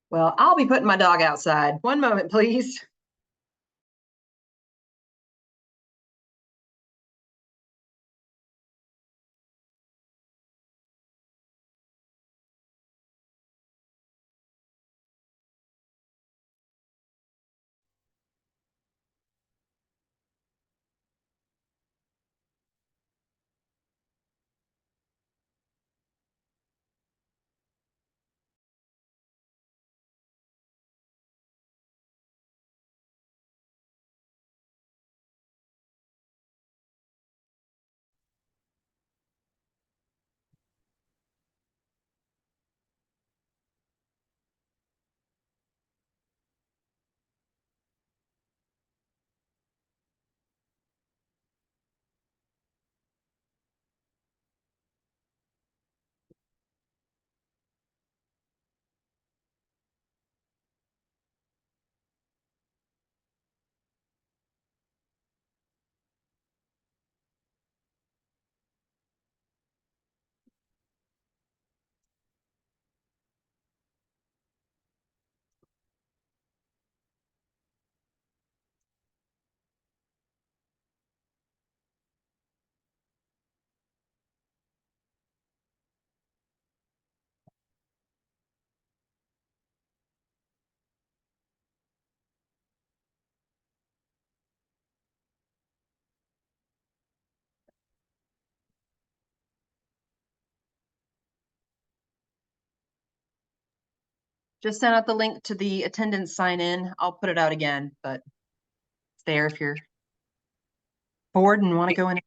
Well, I'll be putting my dog outside. One moment, please. Just sent out the link to the attendance sign in. I'll put it out again, but it's there if you're bored and want to go in.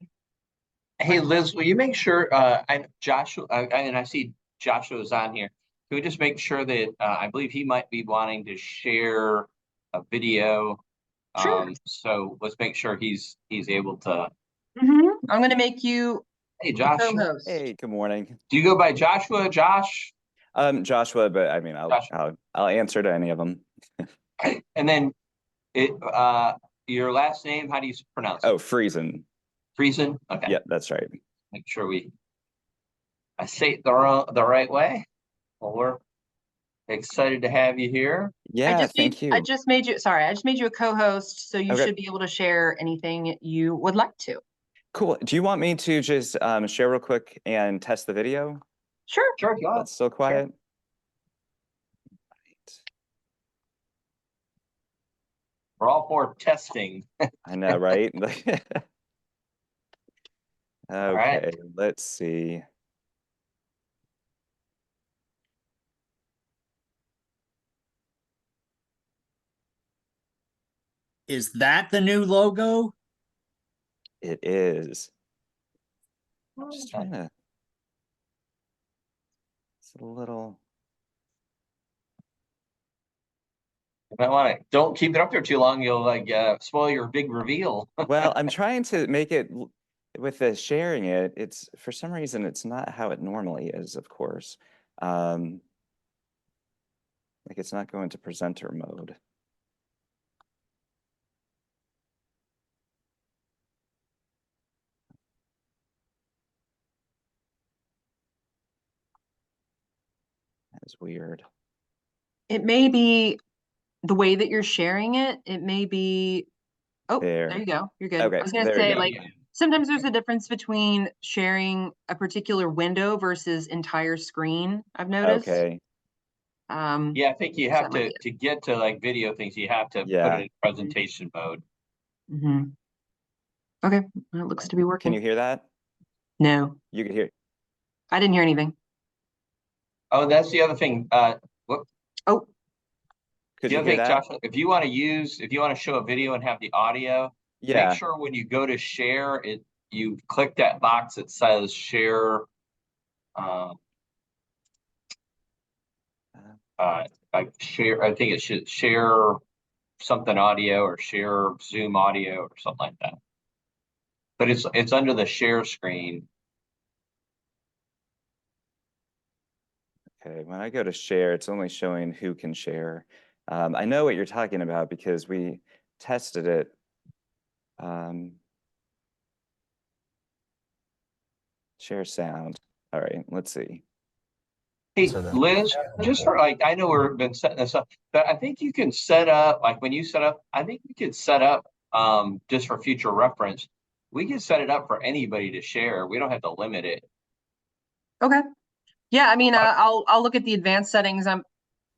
Hey, Liz, will you make sure, Joshua, and I see Joshua's on here. Can we just make sure that, I believe he might be wanting to share a video. Sure. So let's make sure he's able to. I'm going to make you Hey, Joshua. co-host. Hey, good morning. Do you go by Joshua, Josh? Joshua, but I mean, I'll answer to any of them. And then your last name, how do you pronounce it? Oh, Friesen. Friesen? Okay. Yeah, that's right. Make sure I say it the right way. Well, we're excited to have you here. Yeah, thank you. I just made you a co-host, so you should be able to share anything you would like to. Cool. Do you want me to just share real quick and test the video? Sure. Sure, go. That's still quiet. Sure. We're all for testing. I know, right? Okay, let's see. Is that the new logo? It is. I'm just trying to. It's a little. You might want to don't keep it up there too long. You'll spoil your big reveal. Well, I'm trying to make it with the sharing it. It's for some reason it's not how it normally is. Of course, like it's not going to presenter mode. That's weird. It may be the way that you're sharing it. It may be. Oh, there you go. You're good. Okay, I was going to say, like, sometimes there's a difference between sharing a particular window versus entire screen, I've noticed. Okay. Yeah, I think you have to get to like video things, you have to put it in presentation mode. Okay, well, it looks to be working. Can you hear that? No. You could hear. I didn't hear anything. Oh, that's the other thing. Oh. Could you hear that? Joshua, if you want to show a video and have the audio, make sure when you go to share it, you click that box that says share. Like share, I think it should share something audio or share Zoom audio or something like that. But it's under the share screen. Okay, when I go to share, it's only showing who can share. I know what you're talking about because we tested it. Share sound. All right, let's see. Hey, So then- Liz, just for like, I know we've been setting this up, but I think you can set up, like when you set up, I think you could set up, just for future reference. We can set it up for anybody to share. We don't have to limit it. Okay. Yeah, I mean, I'll look at the advanced settings.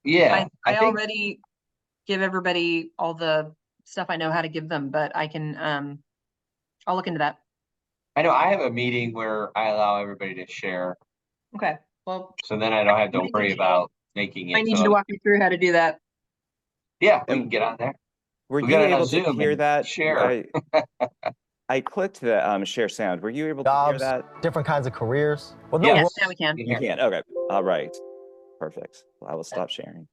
Yeah, I I think, already give everybody all the stuff I know how to give them, but I can, I'll look into that. I know I have a meeting where I allow everybody to share, Okay, well, so then I don't have to I need worry you to- about making I it. need you So, to walk me through how to do that. yeah, we And can get on there. Were We you got it on able to Zoom hear and that? share. I clicked the share sound. Were you able to hear Jobs, that? different kinds of careers. Well, no, Yes. Yes, now we can. You can. Okay. All right. Perfect. Well, I will stop sharing.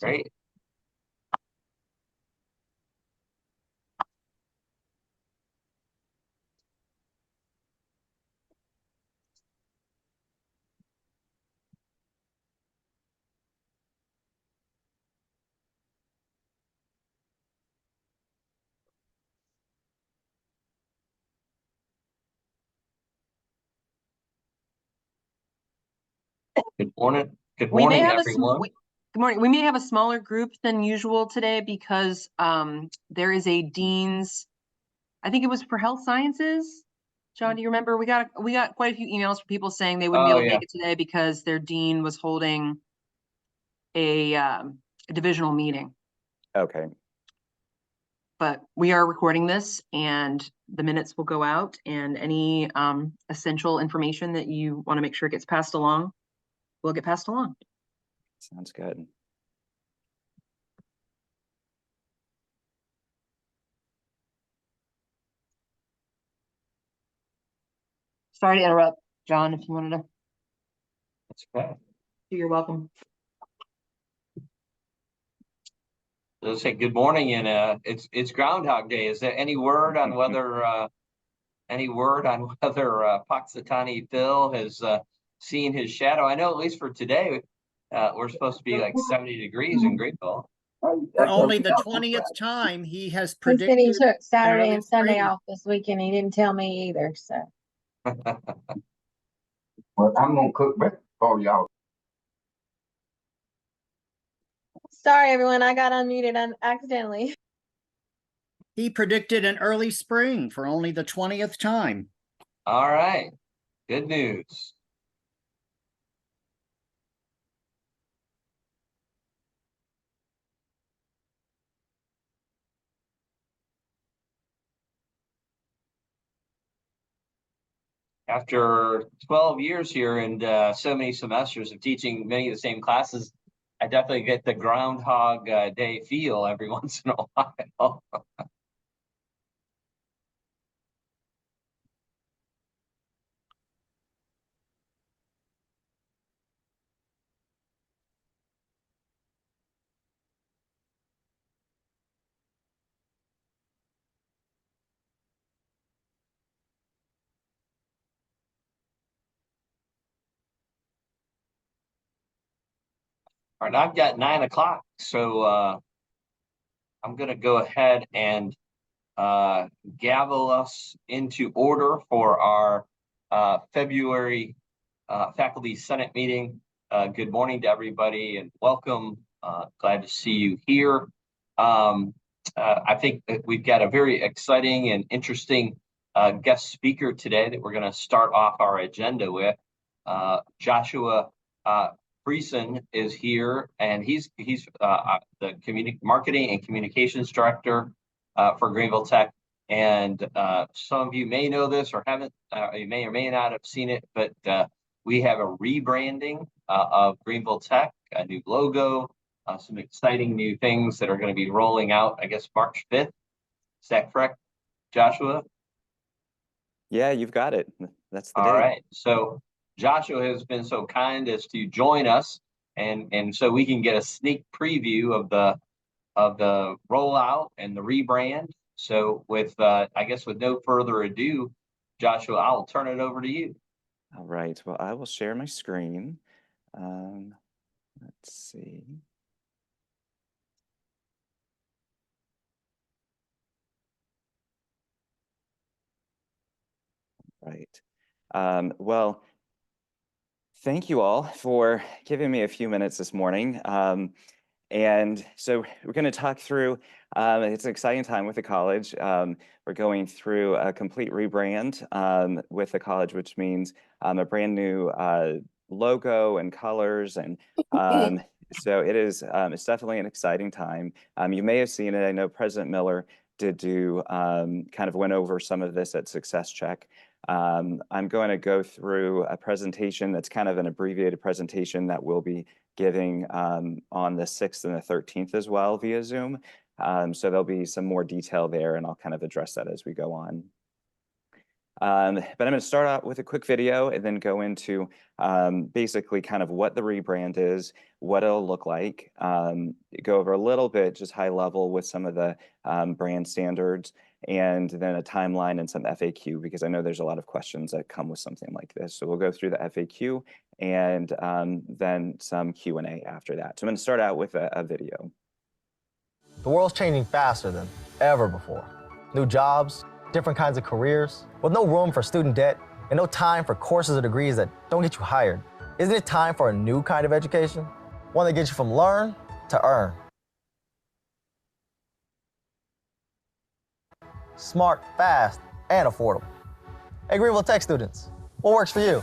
Great. Good morning. Good We may morning, have everyone. good morning. We may have a smaller group than usual today because there is a dean's, I think it was for health sciences. John, do you remember? We got quite a few emails from people saying they wouldn't be Oh, able to yeah. make it today because their dean was holding a divisional meeting. Okay. But we are recording this and the minutes will go out, and any essential information that you want to make sure gets passed along will get passed along. Sounds good. Sorry to interrupt, John, if you wanted to. That's okay. You're welcome. Let's say good morning, and it's Groundhog Day. Is there any word on whether Puxatawny Phil has seen his shadow? I know at least for today, we're supposed to be like 70 degrees in Greenville. For only the 20th time, he has He said predicted. he took Saturday early and Sunday spring. off this weekend. He didn't tell me either, so. Well, I'm gonna cook breakfast for y'all. Sorry, everyone, I got unmuted accidentally. He predicted an early spring for only the 20th time. All right, good news. After 12 years here and so many semesters of teaching many of the same classes, I definitely get the Groundhog Day feel every once in a while. All right, I've got 9 o'clock, so I'm gonna go ahead and gavel us into order for our February Faculty Senate meeting. Good morning to everybody and welcome. Glad to see you here. I think that we've got a very exciting and interesting guest speaker today that we're going to start off our agenda with. Joshua Friesen is here, and he's the marketing and communications director for Greenville Tech. And some of you may know this or haven't, you may or may not have seen it, but we have a rebranding of Greenville Tech, a new logo, some exciting new things that are going to be rolling out, I guess, March 5th. Is that correct, Joshua? Yeah, you've got it. That's the All date. right. So Joshua has been so kind as to join us, and so we can get a sneak preview of the rollout and the rebrand. So with I guess with no further ado, Joshua, I'll turn it over to you. All right. Well, I will share my screen. Let's see. Right. Well, thank you all for giving me a few minutes this morning. And so we're going to talk through, it's an exciting time with the college. We're going through a complete rebrand with the college, which means a brand new logo and colors. And so it is, it's definitely an exciting time. You may have seen it. I know President Miller did do, kind of went over some of this at Success Check. I'm going to go through a presentation that's kind of an abbreviated presentation that we'll be giving on the 6th and the 13th as well via Zoom. So there'll be some more detail there, and I'll kind of address that as we go on. But I'm going to start out with a quick video and then go into basically kind of what the rebrand is, what it'll look like, go over a little bit just high level with some of the brand standards, and then a timeline and some FAQ, because I know there's a lot of questions that come with something like this. So we'll go through the FAQ and then some Q&A after that. So I'm going to start out with a video. The world's changing faster than ever before. New jobs, different kinds of careers, with no room for student debt and no time for courses or degrees that don't get you hired. Isn't it time for a new kind of education? One that gets you from learn to earn. Smart, fast, and affordable. Hey, Greenville Tech students, what works for you?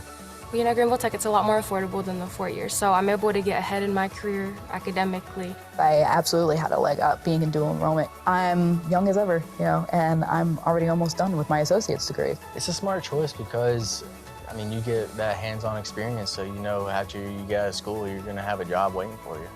You know, Greenville Tech, it's a lot more affordable than the 4 years, so I'm able to get ahead in my career academically. I absolutely had a leg up being in dual enrollment. I'm young as ever, you know, and I'm already almost done with my associate's degree. It's a smart choice because, I mean, you get that hands-on experience, so you know after you get out of school, you're gonna have a job waiting for you.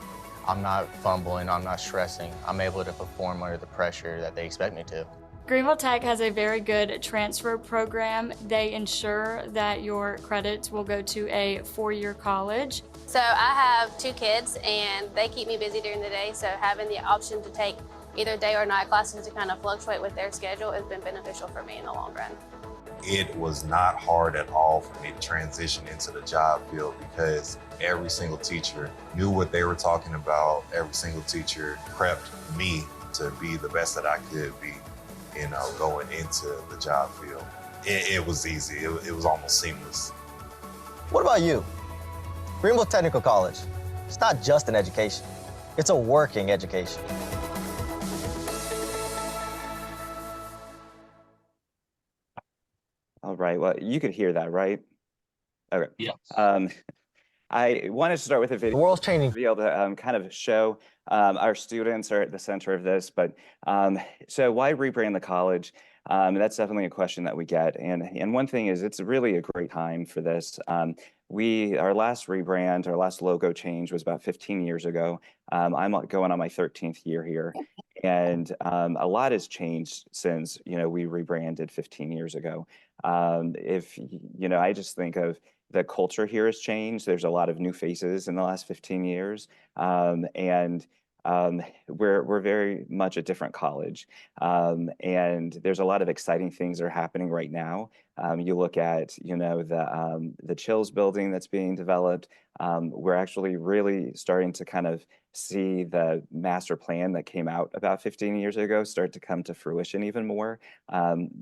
I'm not fumbling, I'm not stressing. I'm able to perform under the pressure that they expect me to. Greenville Tech has a very good transfer program. They ensure that your credits will go to a 4-year college. So I have 2 kids and they keep me busy during the day, so having the option to take either day or night classes to kind of fluctuate with their schedule has been beneficial for me in the long run. It was not hard at all for me to transition into the job field because every single teacher knew what they were talking about. Every single teacher prepped me to be the best that I could be, you know, going into the job field. It was easy. It was almost seamless. What about you? Greenville Technical College, it's not just an education. It's a working education. All right, well, you could hear that, right? Okay. Yes. I wanted to start with a video. The world's changing. To be able to kind of show our students are at the center of this, but so why rebrand the college? That's definitely a question that we get. And one thing is, it's really a great time for this. Our last rebrand, our last logo change was about 15 years ago. I'm going on my 13th year here. And a lot has changed since, you know, we rebranded 15 years ago. If, you know, I just think of the culture here has changed. There's a lot of new faces in the last 15 years. And we're very much a different college. And there's a lot of exciting things that are happening right now. You look at, you know, the Chills building that's being developed. We're actually really starting to kind of see the master plan that came out about 15 years ago start to come to fruition even more,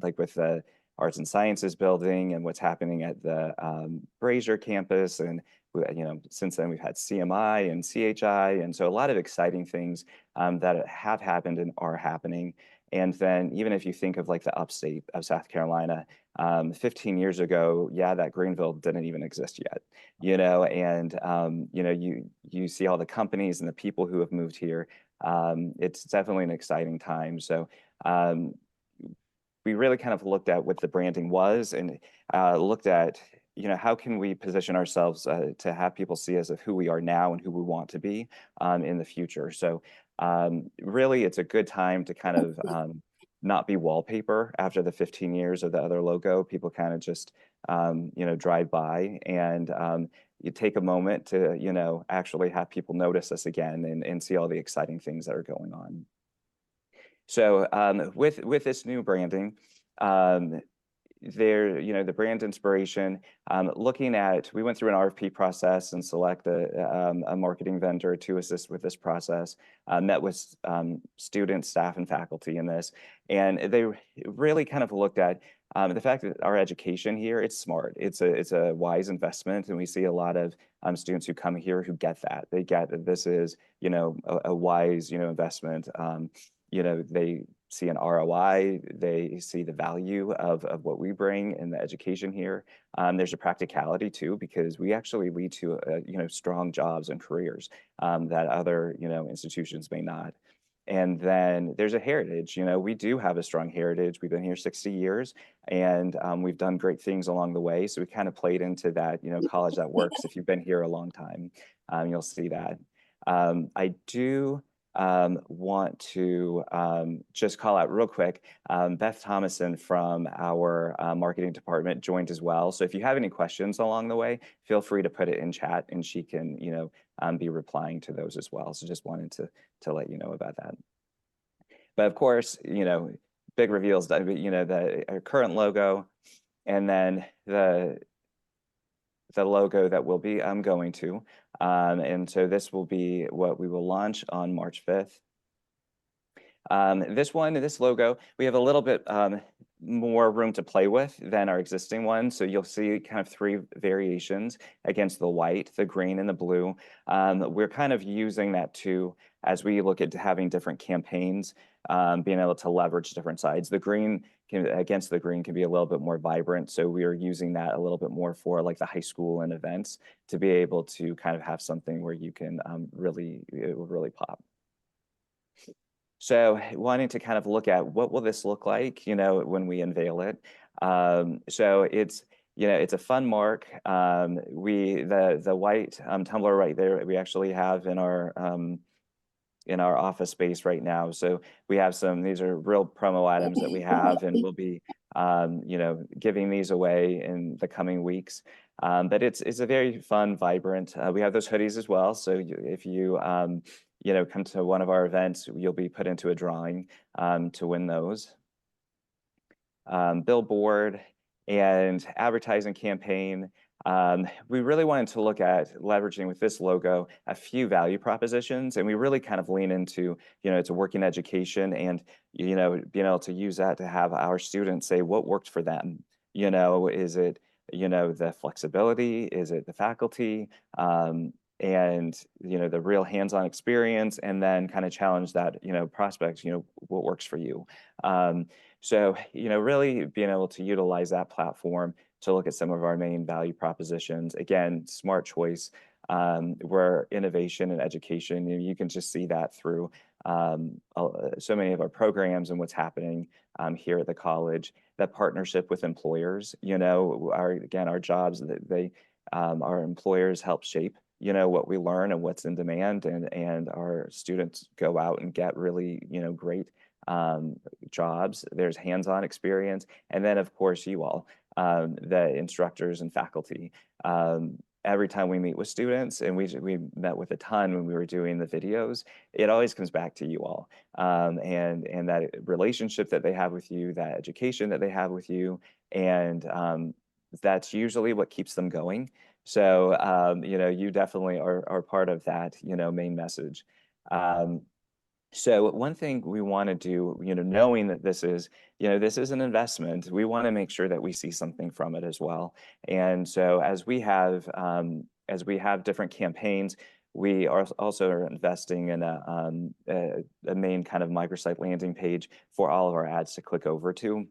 like with the Arts and Sciences building and what's happening at the Brazier campus. And, you know, since then we've had CMI and CHI. And so a lot of exciting things that have happened and are happening. And then even if you think of like the upstate of South Carolina, 15 years ago, yeah, that Greenville didn't even exist yet, you know, and, you know, you see all the companies and the people who have moved here. It's definitely an exciting time. So we really kind of looked at what the branding was and looked at, you know, how can we position ourselves to have people see us of who we are now and who we want to be in the future. So really, it's a good time to kind of not be wallpaper after the 15 years of the other logo. People kind of just, you know, drive by and you take a moment to, you know, actually have people notice us again and see all the exciting things that are going on. So with this new branding, there, you know, the brand inspiration, looking at, we went through an RFP process and select a marketing vendor to assist with this process, met with students, staff, and faculty in this, and they really kind of looked at the fact that our education here, it's smart, it's a wise investment, and we see a lot of students who come here who get that. They get that this is, you know, a wise, you know, investment. You know, they see an ROI, they see the value of what we bring in the education here. There's a practicality too, because we actually lead to, you know, strong jobs and careers that other, you know, institutions may not. And then there's a heritage, you know, we do have a strong heritage. We've been here 60 years and we've done great things along the way. So we kind of played into that, you know, college that works. If you've been here a long time, you'll see that. I do want to just call out real quick, Beth Thomason from our marketing department joined as well. So if you have any questions along the way, feel free to put it in chat and she can, you know, be replying to those as well. So just wanted to let you know about that. But of course, you know, big reveals, you know, our current logo and then the logo that we'll be going to. And so this will be what we will launch on March 5th. This logo, we have a little bit more room to play with than our existing one. So you'll see kind of 3 variations against the white, the green, and the blue. We're kind of using that too, as we look at having different campaigns, being able to leverage different sides. The green against the green can be a little bit more vibrant. So we are using that a little bit more for like the high school and events to be able to kind of have something where you can it will really pop. So wanting to kind of look at what will this look like, you know, when we unveil it. So it's, you know, it's a fun mark. The white tumbler right there, we actually have in our office space right now. So we have these are real promo items that we have, and we'll be, you know, giving these away in the coming weeks. But it's a very fun, vibrant, we have those hoodies as well. So if you, you know, come to one of our events, you'll be put into a drawing to win those. Billboard and advertising campaign. We really wanted to look at leveraging with this logo a few value propositions, and we really kind of lean into, you know, it's a working education, and, you know, being able to use that to have our students say what worked for them. You know, is it, you know, the flexibility? Is it the faculty? And, you know, the real hands-on experience, and then kind of challenge that, you know, prospects, you know, what works for you. So, you know, really being able to utilize that platform to look at some of our main value propositions. Again, smart choice, where innovation and education, you can just see that through so many of our programs and what's happening here at the college. That partnership with employers, you know, our jobs, our employers help shape, you know, what we learn and what's in demand, and our students go out and get really, you know, great jobs. There's hands-on experience, and then of course you all, the instructors and faculty. Every time we meet with students, and we met with a ton when we were doing the videos, it always comes back to you all, and that relationship that they have with you, that education that they have with you, and that's usually what keeps them going. So, you know, you definitely are part of that, you know, main message. So one thing we want to do, you know, knowing that this is, you know, this is an investment, we want to make sure that we see something from it as well. And so as we have different campaigns, we are also investing in a main kind of microsite landing page for all of our ads to click over to.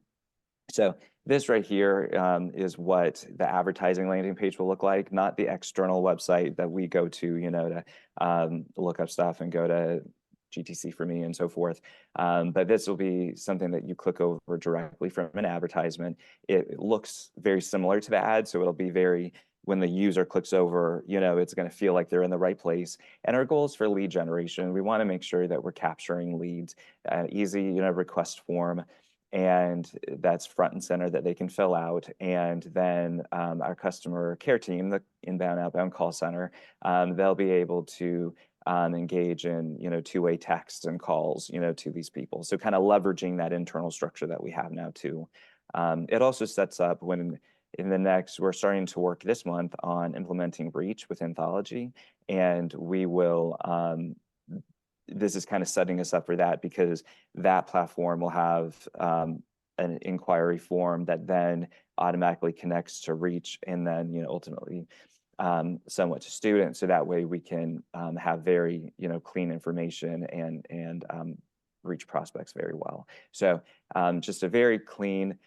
So this right here is what the advertising landing page will look like, not the external website that we go to, you know, to look up stuff and go to GTC for me and so forth. But this will be something that you click over directly from an advertisement. It looks very similar to the ad, so it'll be very, when the user clicks over, you know, it's going to feel like they're in the right place. And our goal is for lead generation. We want to make sure that we're capturing leads, easy, you know, request form, and that's front and center that they can fill out. And then our customer care team, the inbound, outbound call center, they'll be able to engage in, you know, two-way texts and calls, you know, to these people. So kind of leveraging that internal structure that we have now too. It also sets up when in the next, we're starting to work this month on implementing Reach with Anthology, and we will, this is kind of setting us up for that because that platform will have an inquiry form that then automatically connects to Reach and then, ultimately somewhat to students. So that way we can have very, clean information and reach prospects very well. So just a very clean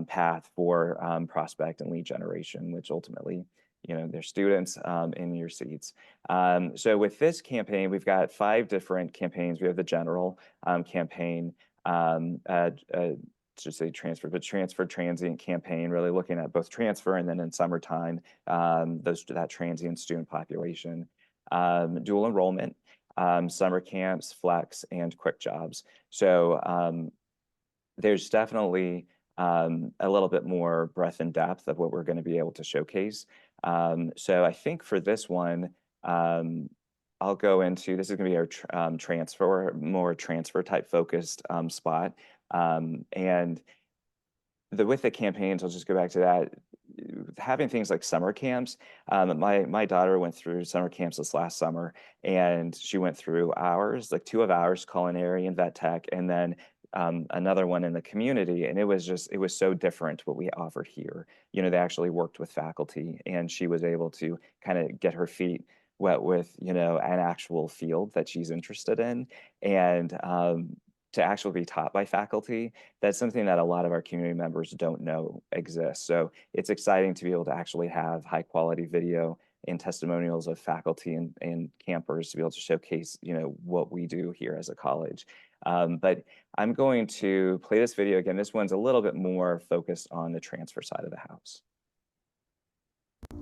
path for prospect and lead generation, which ultimately, they're students in your seats. So with this campaign, we've got 5 different campaigns. We have the general campaign, should say transfer, but transfer transient campaign, really looking at both transfer and then in summertime, that transient student population, dual enrollment, summer camps, flex, and quick jobs. So there's definitely a little bit more breadth and depth of what we're going to be able to showcase. So I think for this one, I'll go into, this is going to be our more transfer type focused spot. And with the campaigns, I'll just go back to that. Having things like summer camps, my daughter went through summer camps this last summer, and she went through ours, like 2 of ours, culinary and vet tech, and then another one in the community. And it was so different what we offered here. They actually worked with faculty, and she was able to kind of get her feet wet with, an actual field that she's interested in. And to actually be taught by faculty, that's something that a lot of our community members don't know exists. So it's exciting to be able to actually have high quality video and testimonials of faculty and campers to be able to showcase, what we do here as a college. But I'm going to play this video again. This one's a little bit more focused on the transfer side of the house.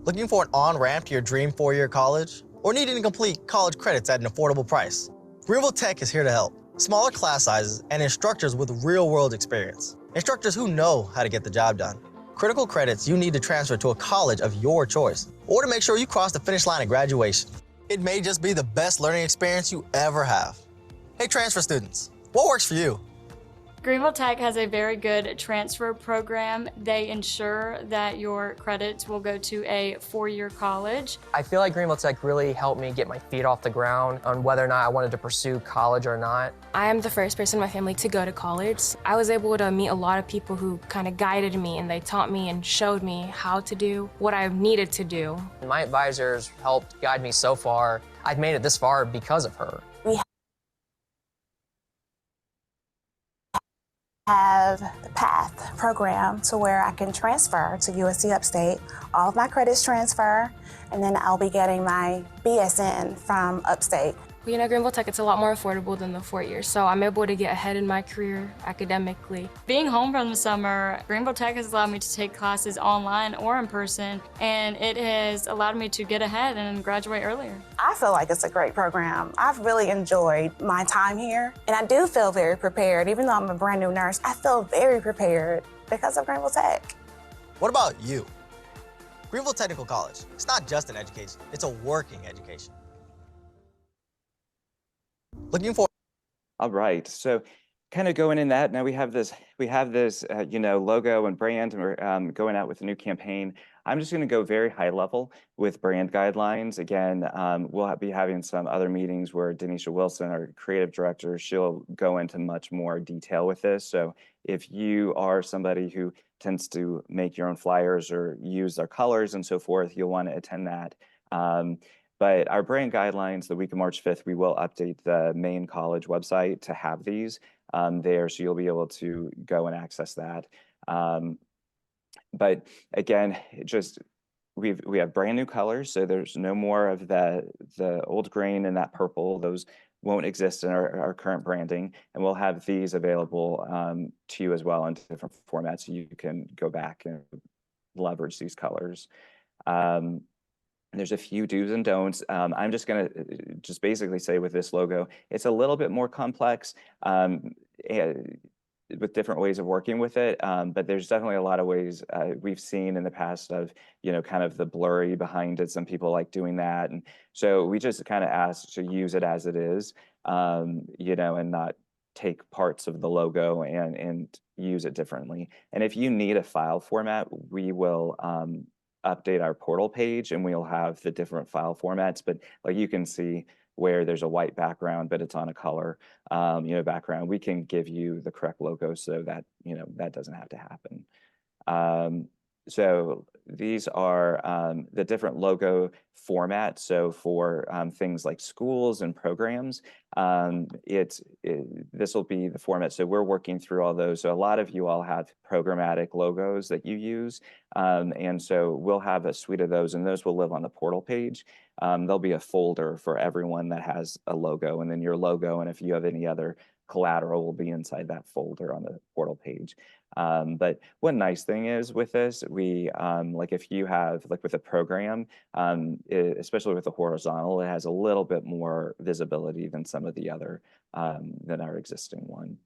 Looking for an on-ramp to your dream 4-year college? Or needing to complete college credits at an affordable price? Greenville Tech is here to help. Smaller class sizes and instructors with real-world experience. Instructors who know how to get the job done. Critical credits you need to transfer to a college of your choice, or to make sure you cross the finish line at graduation. It may just be the best learning experience you ever have. Hey transfer students, what works for you? Greenville Tech has a very good transfer program. They ensure that your credits will go to a 4-year college. I feel like Greenville Tech really helped me get my feet off the ground on whether or not I wanted to pursue college or not. I am the first person in my family to go to college. I was able to meet a lot of people who kind of guided me, and they taught me and showed me how to do what I needed to do. My advisors helped guide me so far. I've made it this far because of her. Have the PATH program to where I can transfer to USC Upstate. All of my credits transfer, and then I'll be getting my BSN from Upstate. Well, Greenville Tech, it's a lot more affordable than the 4 years, so I'm able to get ahead in my career academically. Being home from the summer, Greenville Tech has allowed me to take classes online or in person, and it has allowed me to get ahead and graduate earlier. I feel like it's a great program. I've really enjoyed my time here, and I do feel very prepared. Even though I'm a brand new nurse, I feel very prepared because of Greenville Tech. What about you? Greenville Technical College, it's not just an education, it's a working education. Looking for. All right, so kind of going in that, now we have this logo and brand, and we're going out with a new campaign. I'm just going to go very high level with brand guidelines. Again, we'll be having some other meetings where Denisha Wilson, our creative director, she'll go into much more detail with this. So if you are somebody who tends to make your own flyers or use their colors and so forth, you'll want to attend that. But our brand guidelines, the week of March 5th, we will update the main college website to have these there, so you'll be able to go and access that. But again, we have brand new colors, so there's no more of the old grain and that purple. Those won't exist in our current branding, and we'll have these available to you as well in different formats, so you can go back and leverage these colors. There's a few do's and don'ts. I'm just going to basically say with this logo, it's a little bit more complex with different ways of working with it. But there's definitely a lot of ways we've seen in the past of, kind of the blurry behind it. Some people like doing that. And so we just kind of ask to use it as it is, and not take parts of the logo and use it differently. And if you need a file format, we will update our portal page and we'll have the different file formats. But like you can see where there's a white background, but it's on a color, background, we can give you the correct logo so that, that doesn't have to happen. So these are the different logo formats. So for things like schools and programs, this will be the format. So we're working through all those. So a lot of you all have programmatic logos that you use. And so we'll have a suite of those, and those will live on the portal page. There'll be a folder for everyone that has a logo, and then your logo, and if you have any other collateral, will be inside that folder on the portal page. But one nice thing is with this, we like if you have like with a program, especially with the horizontal, it has a little bit more visibility than some of the other than our existing one.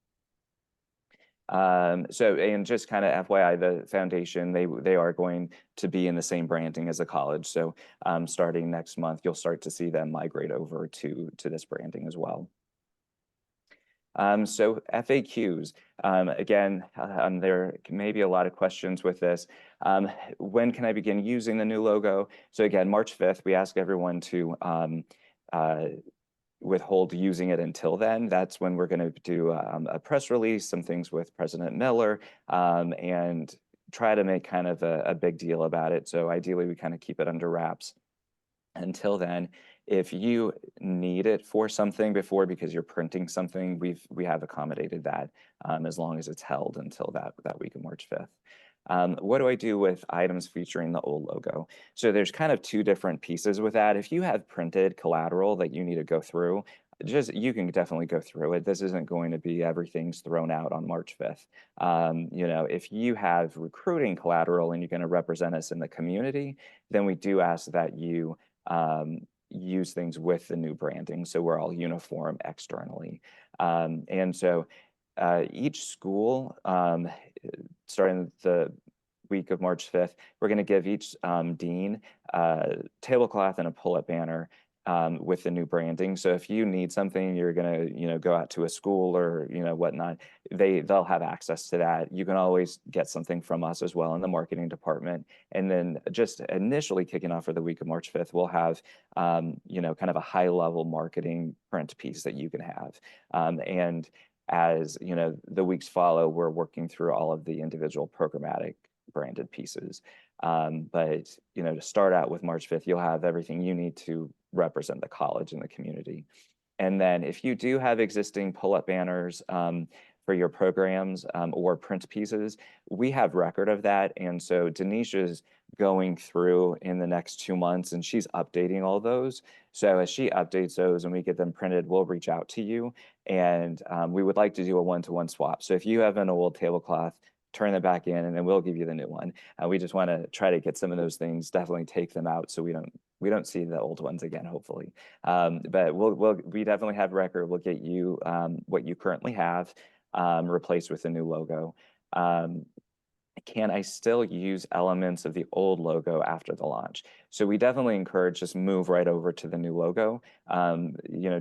So, and just kind of FYI, the foundation, they are going to be in the same branding as the college. So starting next month, you'll start to see them migrate over to this branding as well. So FAQs, again, there may be a lot of questions with this. When can I begin using the new logo? So again, March 5th, we ask everyone to withhold using it until then. That's when we're going to do a press release, some things with President Miller, and try to make kind of a big deal about it. So ideally, we kind of keep it under wraps until then. If you need it for something before because you're printing something, we have accommodated that as long as it's held until that week of March 5th. What do I do with items featuring the old logo? So there's kind of two different pieces with that. If you have printed collateral that you need to go through, you can definitely go through it. This isn't going to be everything's thrown out on March 5th. If you have recruiting collateral and you're going to represent us in the community, then we do ask that you use things with the new branding, so we're all uniform externally. And so each school, starting the week of March 5th, we're going to give each dean a tablecloth and a pull-up banner with the new branding. So if you need something, you're going to go out to a school or whatnot, they'll have access to that. You can always get something from us as well in the marketing department. And then just initially kicking off for the week of March 5th, we'll have kind of a high level marketing print piece that you can have. And as the weeks follow, we're working through all of the individual programmatic branded pieces. But to start out with March 5th, you'll have everything you need to represent the college and the community. And then if you do have existing pull-up banners for your programs or print pieces, we have record of that. And so Denisha's going through in the next 2 months and she's updating all those. So as she updates those and we get them printed, we'll reach out to you. And we would like to do a one-to-one swap. So if you have an old tablecloth, turn it back in and then we'll give you the new one. We just want to try to get some of those things, definitely take them out so we don't see the old ones again, hopefully. But we definitely have record. We'll get you what you currently have replaced with a new logo. Can I still use elements of the old logo after the launch? So we definitely encourage just move right over to the new logo,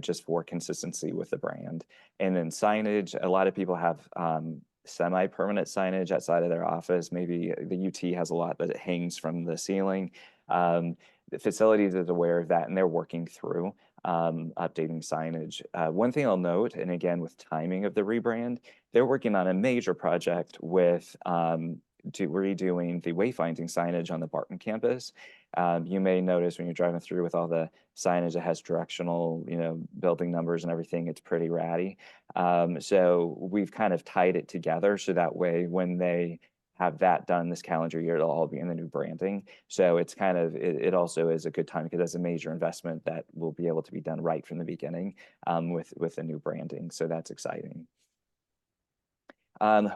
just for consistency with the brand. And then signage, a lot of people have semi-permanent signage outside of their office. Maybe the UT has a lot that it hangs from the ceiling. The facilities is aware of that and they're working through updating signage. One thing I'll note, and again with timing of the rebrand, they're working on a major project with redoing the wayfinding signage on the Barton campus. You may notice when you're driving through with all the signage that has directional, building numbers and everything, it's pretty ratty. So we've kind of tied it together so that way when they have that done this calendar year, it'll all be in the new branding. So it's kind of, it also is a good time because that's a major investment that will be able to be done right from the beginning with the new branding. So that's exciting.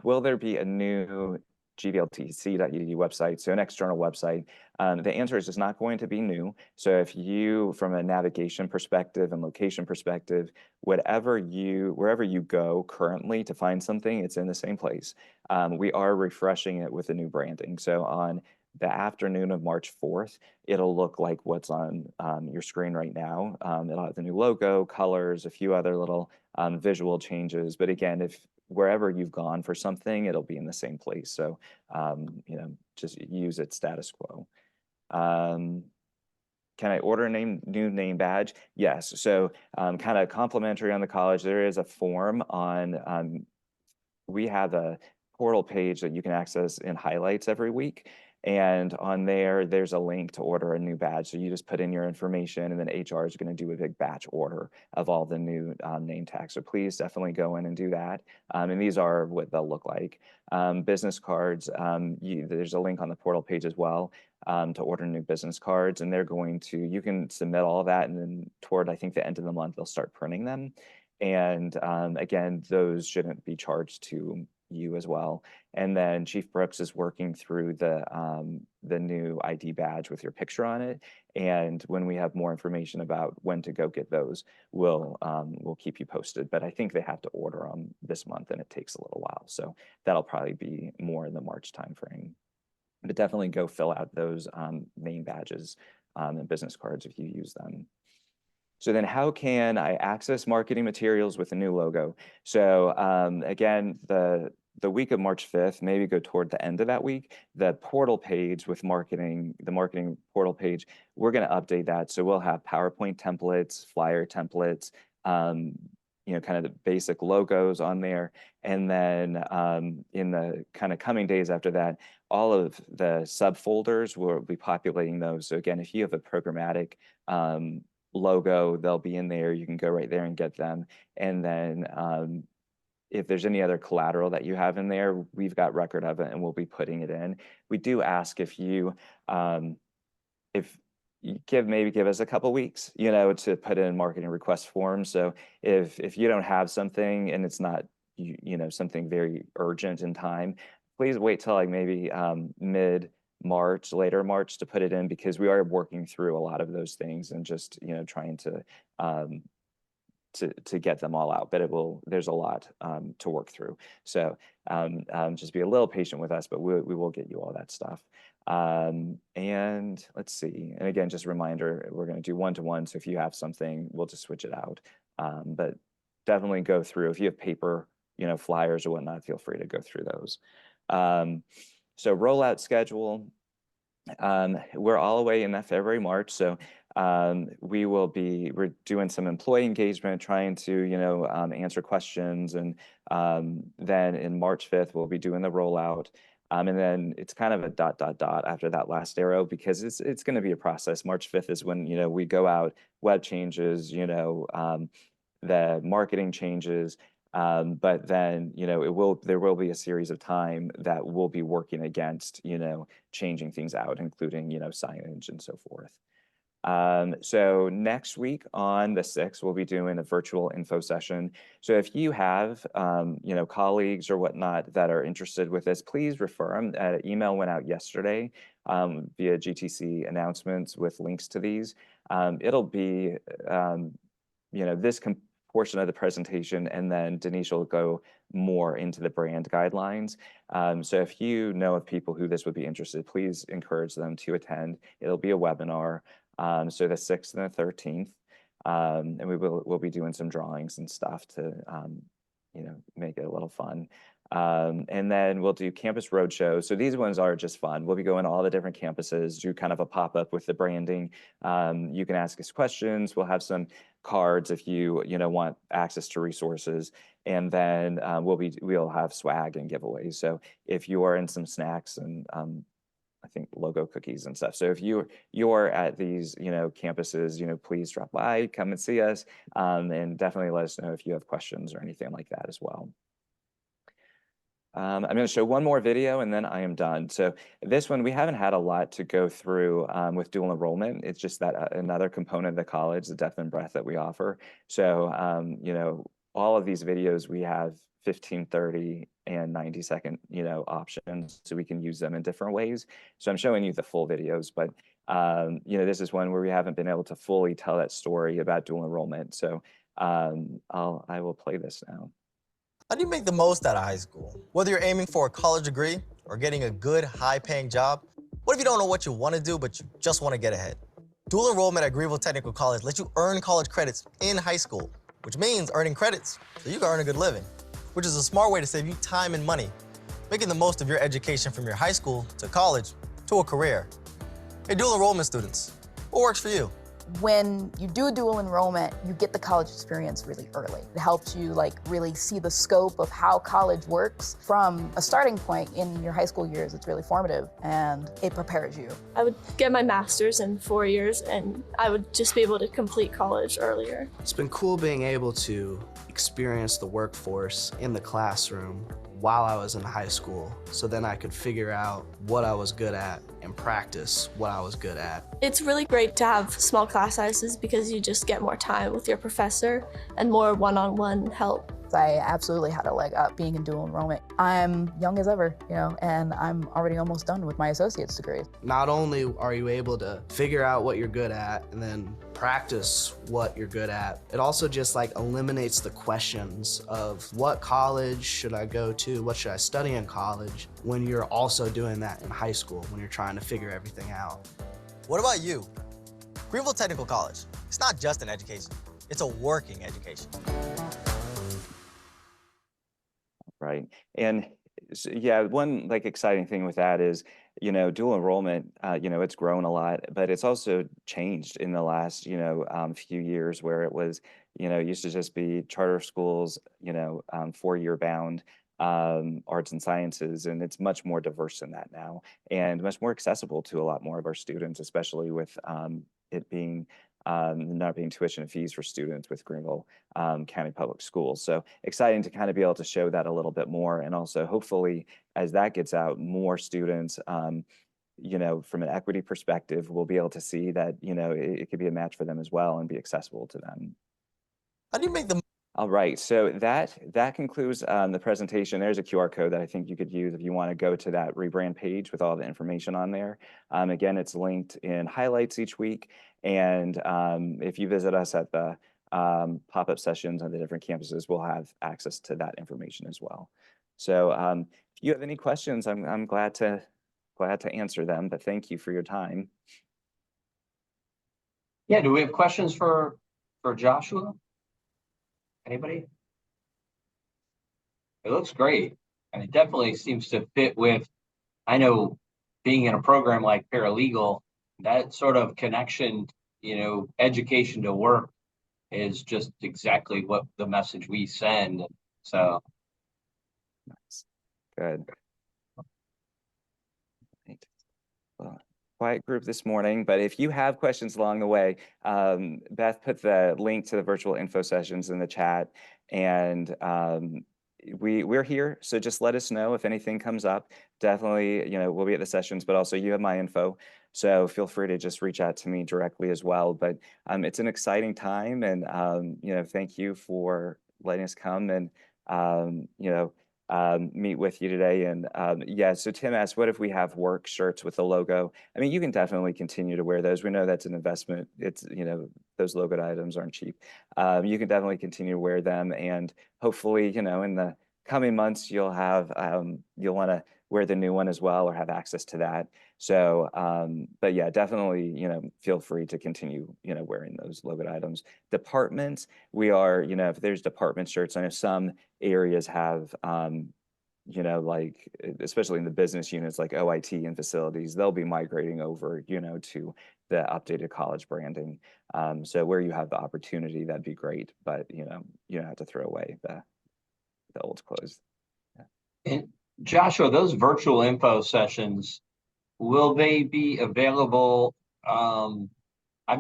Will there be a new gvltc.edu website, so an external website? The answer is it's not going to be new. So if you, from a navigation perspective and location perspective, wherever you go currently to find something, it's in the same place. We are refreshing it with the new branding. So on the afternoon of March 4th, it'll look like what's on your screen right now. It'll have the new logo, colors, a few other little visual changes. But again, if wherever you've gone for something, it'll be in the same place. So, just use it status quo. Can I order a new name badge? Yes. So kind of complimentary on the college, there is a form on, we have a portal page that you can access in highlights every week. And on there, there's a link to order a new badge. So you just put in your information and then HR is going to do a big batch order of all the new name tags. So please definitely go in and do that. And these are what they'll look like. Business cards, there's a link on the portal page as well to order new business cards. And they're going to, you can submit all of that and then toward, I think, the end of the month, they'll start printing them. And again, those shouldn't be charged to you as well. And then Chief Brooks is working through the new ID badge with your picture on it. And when we have more information about when to go get those, we'll keep you posted. But I think they have to order them this month and it takes a little while. So that'll probably be more in the March timeframe. But definitely go fill out those name badges and business cards if you use them. So then how can I access marketing materials with a new logo? So again, the week of March 5th, maybe go toward the end of that week, the portal page with marketing, the marketing portal page, we're going to update that. So we'll have PowerPoint templates, flyer templates, kind of the basic logos on there. And then in the kind of coming days after that, all of the subfolders will be populating those. So again, if you have a programmatic logo, they'll be in there. You can go right there and get them. And then if there's any other collateral that you have in there, we've got record of it and we'll be putting it in. We do ask if you give us a couple weeks, to put in marketing request forms. So if you don't have something and it's not, something very urgent in time, please wait till like maybe mid-March, later March to put it in, because we are working through a lot of those things and just, trying to get them all out, but there's a lot to work through. So just be a little patient with us, but we will get you all that stuff. And let's see. And again, just a reminder, we're going to do one-to-one. So if you have something, we'll just switch it out. But definitely go through. If you have paper, flyers or whatnot, feel free to go through those. So rollout schedule. We're all the way in that February, March. So we're doing some employee engagement, trying to, answer questions. And then in March 5th, we'll be doing the rollout. And then it's kind of a ... after that last arrow, because it's going to be a process. March 5th is when, we go out, web changes, the marketing changes. But then, there will be a series of time that we'll be working against, changing things out, including, signage and so forth. So next week on the 6th, we'll be doing a virtual info session. So if you have, colleagues or whatnot that are interested with this, please refer them. An email went out yesterday via GTC announcements with links to these. It'll be, this portion of the presentation, and then Denise will go more into the brand guidelines. So if you know of people who this would be interested, please encourage them to attend. It'll be a webinar. So the 6th and the 13th, and we'll be doing some drawings and stuff to, make it a little fun. And then we'll do campus roadshows. So these ones are just fun. We'll be going to all the different campuses, do kind of a pop-up with the branding. You can ask us questions. We'll have some cards if you, want access to resources. And then we'll have swag and giveaways. So if you are in some snacks and I think logo cookies and stuff. So if you're at these, campuses, please drop by, come and see us, and definitely let us know if you have questions or anything like that as well. I'm going to show one more video and then I am done. So this one, we haven't had a lot to go through with dual enrollment. It's just that another component of the college, the depth and breadth that we offer. So, all of these videos, we have 15, 30, and 90-second, options, so we can use them in different ways. So I'm showing you the full videos, but, this is one where we haven't been able to fully tell that story about dual enrollment. So I will play this now. How do you make the most out of high school? Whether you're aiming for a college degree or getting a good, high-paying job, What if you don't know what you want to do, but you just want to get ahead? Dual enrollment at Greenville Technical College lets you earn college credits in high school, which means earning credits so you can earn a good living, which is a smart way to save you time and money, making the most of your education from your high school to college to a career. Hey, dual enrollment students, what works for you? When you do dual enrollment, you get the college experience really early. It helps you really see the scope of how college works from a starting point in your high school years. It's really formative and it prepares you. I would get my master's in 4 years and I would just be able to complete college earlier. It's been cool being able to experience the workforce in the classroom while I was in high school, so then I could figure out what I was good at and practice what I was good at. It's really great to have small class sizes because you just get more time with your professor and more one-on-one help. I absolutely had a leg up being in dual enrollment. I'm young as ever, and I'm already almost done with my associate's degree. Not only are you able to figure out what you're good at and then practice what you're good at, it also just eliminates the questions of what college should I go to, what should I study in college, when you're also doing that in high school, when you're trying to figure everything out. What about you? Greenville Technical College, it's not just an education, it's a working education. Right. And yeah, one exciting thing with that is, dual enrollment, it's grown a lot, but it's also changed in the last, few years where it was, used to just be charter schools, 4-year bound arts and sciences, and it's much more diverse than that now and much more accessible to a lot more of our students, especially with it being not being tuition and fees for students with Greenville County Public Schools. So exciting to kind of be able to show that a little bit more. And also hopefully as that gets out, more students, from an equity perspective, will be able to see that, it could be a match for them as well and be accessible to them. How do you make them? All right, so that concludes the presentation. There's a QR code that I think you could use if you want to go to that rebrand page with all the information on there. Again, it's linked in highlights each week. And if you visit us at the pop-up sessions on the different campuses, we'll have access to that information as well. So if you have any questions, I'm glad to answer them, but thank you for your time. Yeah, do we have questions for Joshua? Anybody? It looks great, and it definitely seems to fit with, I know, being in a program like paralegal, that sort of connection, education to work is just exactly what the message we send. So nice. Good. Right. Well, quiet group this morning, but if you have questions along the way, Beth put the link to the virtual info sessions in the chat, and we're here, so just let us know if anything comes up. Definitely, we'll be at the sessions, but also you have my info, so feel free to just reach out to me directly as well. But it's an exciting time, and thank you for letting us come and meet with you today. And yeah, so Tim asked, what if we have work shirts with the logo? I mean, you can definitely continue to wear those. We know that's an investment. It's, those logoed items aren't cheap. You can definitely continue to wear them, and hopefully, in the coming months, you'll have, you'll want to wear the new one as well, or have access to that. So, but yeah, definitely, feel free to continue, wearing those logoed items. Departments, we are, if there's department shirts, I know some areas have, especially in the business units like OIT and facilities, they'll be migrating over, to the updated college branding. So where you have the opportunity, that'd be great, but you don't have to throw away the old clothes. Yeah. And Joshua, those virtual info sessions, will they be available? I'm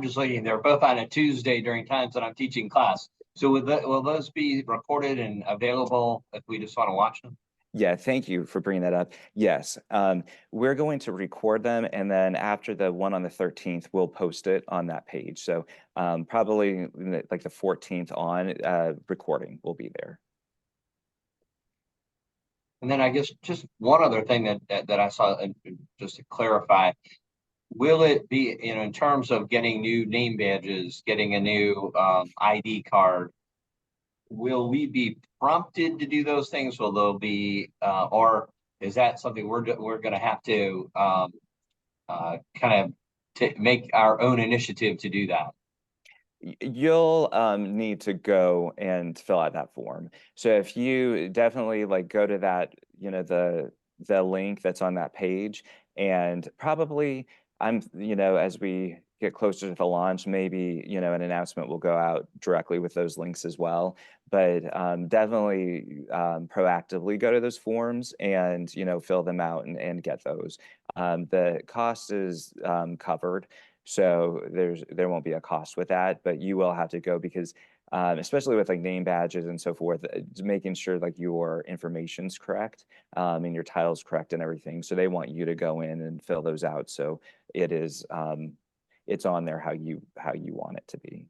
just looking, they're both on a Tuesday during times that I'm teaching class. So will those be recorded and available if we just want to watch them? Yeah, thank you for bringing that up. Yes, we're going to record them, and then after the one on the 13th, we'll post it on that page. So probably like the 14th on, recording will be there. And then I guess just one other thing that I saw, just to clarify, will it be, in terms of getting new name badges, getting a new ID card, will we be prompted to do those things? Will there be, or is that something we're going to have to kind of to make our own initiative to do that? You'll need to go and fill out that form. So if you definitely like go to that, the link that's on that page, and probably as we get closer to the launch, maybe an announcement will go out directly with those links as well. But definitely proactively go to those forms and fill them out and get those. The cost is covered. So there won't be a cost with that, but you will have to go because especially with like name badges and so forth, making sure like your information's correct and your title's correct and everything. So they want you to go in and fill those out. So it is it's on there how you want it to be.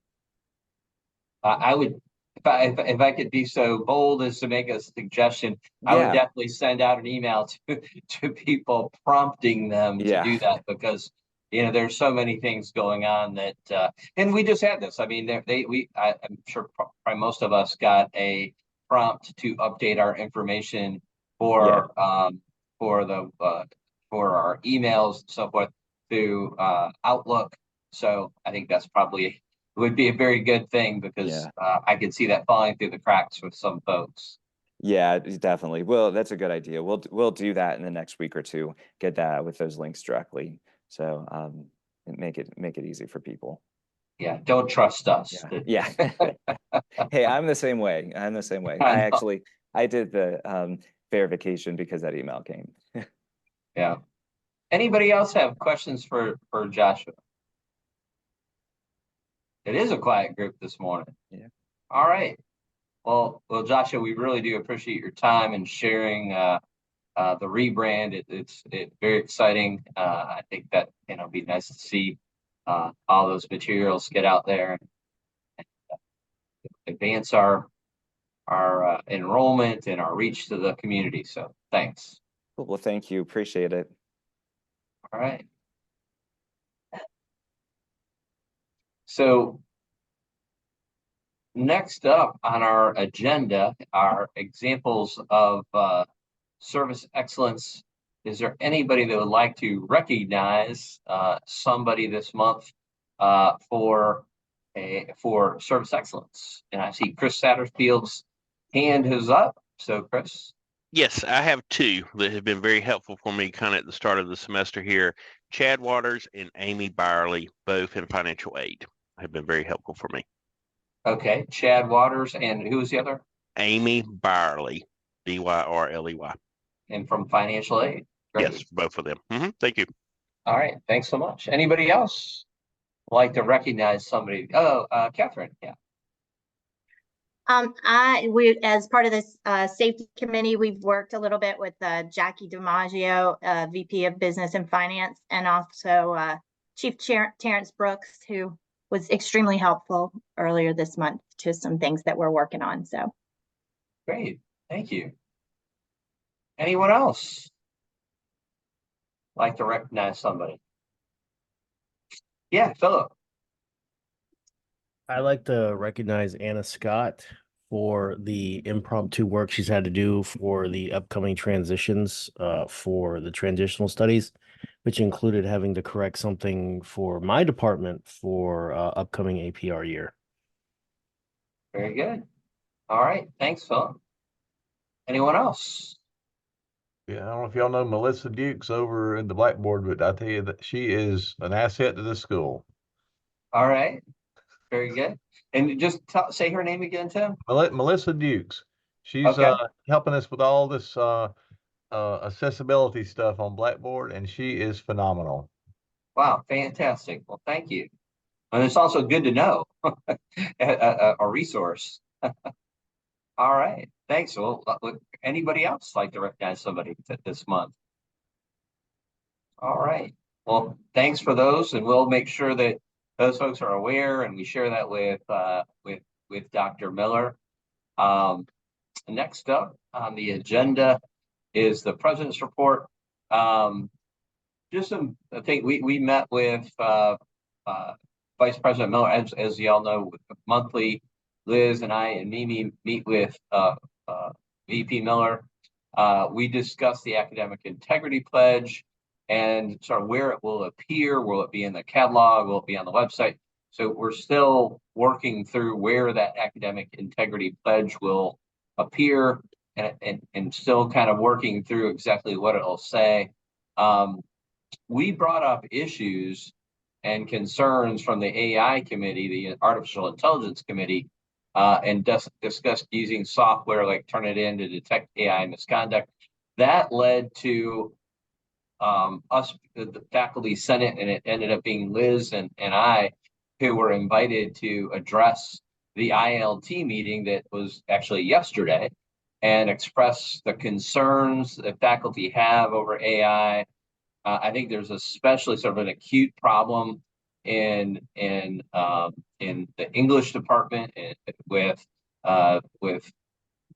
I would, if I could be so bold as to make a suggestion, I would definitely send out an email to people prompting them to do that, because there's so many things going on that, and we just had this. I mean, I'm sure probably most of us got a prompt to update our information for our emails and so forth through Outlook. So I think that's probably would be a very good thing, because I could see that falling through the cracks with some folks. Yeah, definitely. Well, that's a good idea. We'll do that in the next week or two. Get that with those links directly. So make it easy for people. Yeah, don't trust us. Yeah. Hey, I'm the same way. I did the verification because that email came. Yeah. Anybody else have questions for Joshua? It is a quiet group this morning. Yeah. All right. Well, Joshua, we really do appreciate your time and sharing the rebrand. It's very exciting. I think that it'll be nice to see all those materials get out there and advance our enrollment and our reach to the community. So thanks. Well, thank you. Appreciate it. All right. So next up on our agenda are examples of service excellence. Is there anybody that would like to recognize somebody this month for service excellence? And I see Chris Satterfield's hand is up. So Chris. Yes, I have two that have been very helpful for me kind of at the start of the semester here. Chad Waters and Amy Byerly, both in financial aid, have been very helpful for me. Okay, Chad Waters, and who was the other? Amy Byerly, B-Y-R-L-E-Y. And from financial aid? Great. Yes, both of them. Thank you. All right, thanks so much. Anybody else like to recognize somebody? Oh, Catherine, yeah. We, as part of this safety committee, we've worked a little bit with Jackie DiMaggio, VP of Business and Finance, and also Chief Terrence Brooks, who was extremely helpful earlier this month to some things that we're working on. So great, thank you. Anyone else like to recognize somebody? Yeah, Philip. I like to recognize Anna Scott for the impromptu work she's had to do for the upcoming transitions for the transitional studies, which included having to correct something for my department for upcoming APR year. Very good. All right. Thanks, Philip. Anyone else? Yeah, I don't know if y'all know Melissa Dukes over in the Blackboard, but I tell you that she is an asset to the school. All right. Very good. And just say her name again, Tim. Melissa Dukes. She's helping us with all this accessibility stuff on Blackboard, and she is phenomenal. Wow, fantastic. Well, thank you. And it's also good to know a resource. All right. Thanks. Well, would anybody else like to recognize somebody this month? All right. Well, thanks for those, and we'll make sure that those folks are aware, and we share that with Dr. Miller. Next up on the agenda is the President's Report. Just some, I think we met with Vice President Miller, as you all know, monthly. Liz and I and Mimi meet with VP Miller. We discussed the Academic Integrity Pledge. and sort of where it will appear. Will it be in the catalog? Will it be on the website? So we're still working through where that academic integrity pledge will appear, and still kind of working through exactly what it'll say. We brought up issues and concerns from the AI committee, the artificial intelligence committee, and discussed using software like Turnitin to detect AI misconduct. That led to us, the faculty senate, and it ended up being Liz and I who were invited to address the ILT meeting that was actually yesterday and express the concerns that faculty have over AI. I think there's especially sort of an acute problem in the English department with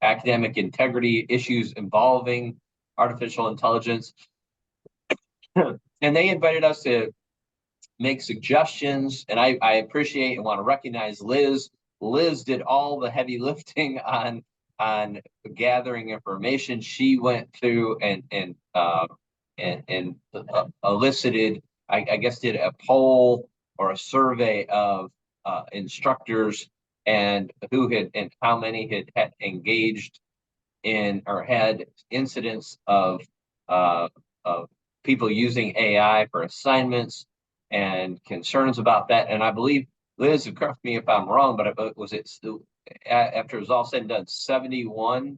academic integrity issues involving artificial intelligence. And they invited us to make suggestions, and I appreciate and want to recognize Liz. Liz did all the heavy lifting on gathering information. She went through and elicited, I guess, did a poll or a survey of instructors and who had and how many had engaged in or had incidents of people using AI for assignments and concerns about that. And I believe, Liz, correct me if I'm wrong, but was it still, after it was all said and done, 71?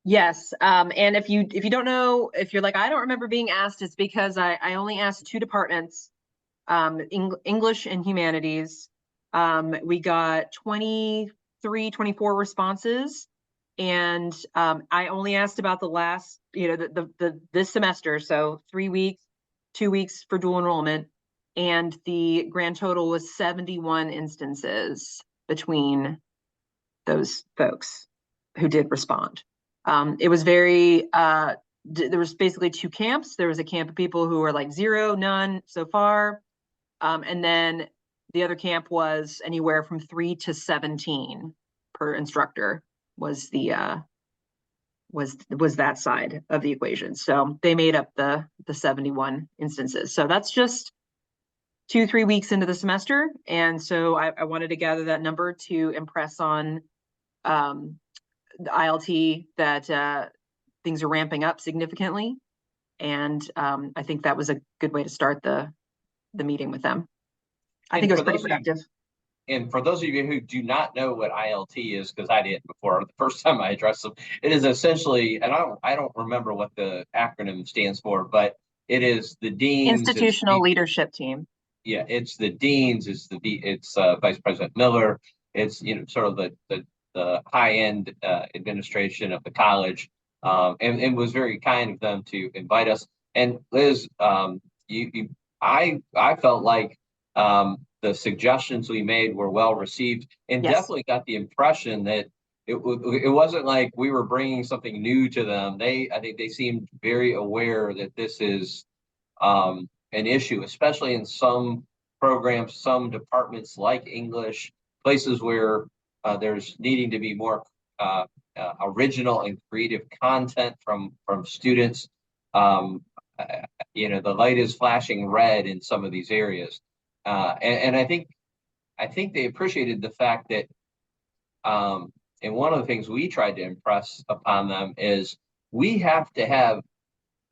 Yes. And if you don't know, if you're like, I don't remember being asked, it's because I only asked 2 departments, English and humanities. We got 23, 24 responses. And I only asked about the last, this semester. So 3 weeks, 2 weeks for dual enrollment. And the grand total was 71 instances between those folks who did respond. It was very, there was basically 2 camps. There was a camp of people who were like 0, none so far. And then the other camp was anywhere from 3 to 17 per instructor was the, was that side of the equation. So they made up the 71 instances. So that's just 2-3 weeks into the semester. And so I wanted to gather that number to impress on the ILT that things are ramping up significantly. And I think that was a good way to start the meeting with them. I think it was pretty productive. And for those of you who do not know what ILT is, because I didn't before, the first time I addressed them, it is essentially, and I don't remember what the acronym stands for, but it is the deans. Institutional leadership team. Yeah, it's the deans, it's Vice President Miller, it's sort of the high-end administration of the college, and it was very kind of them to invite us. And Liz, I felt like the suggestions we made were well received, and Yes. definitely got the impression that it wasn't like we were bringing something new to them. I think they seemed very aware that this is an issue, especially in some programs, some departments like English, places where there's needing to be more original and creative content from students. The light is flashing red in some of these areas. And I think they appreciated the fact that, and one of the things we tried to impress upon them is we have to have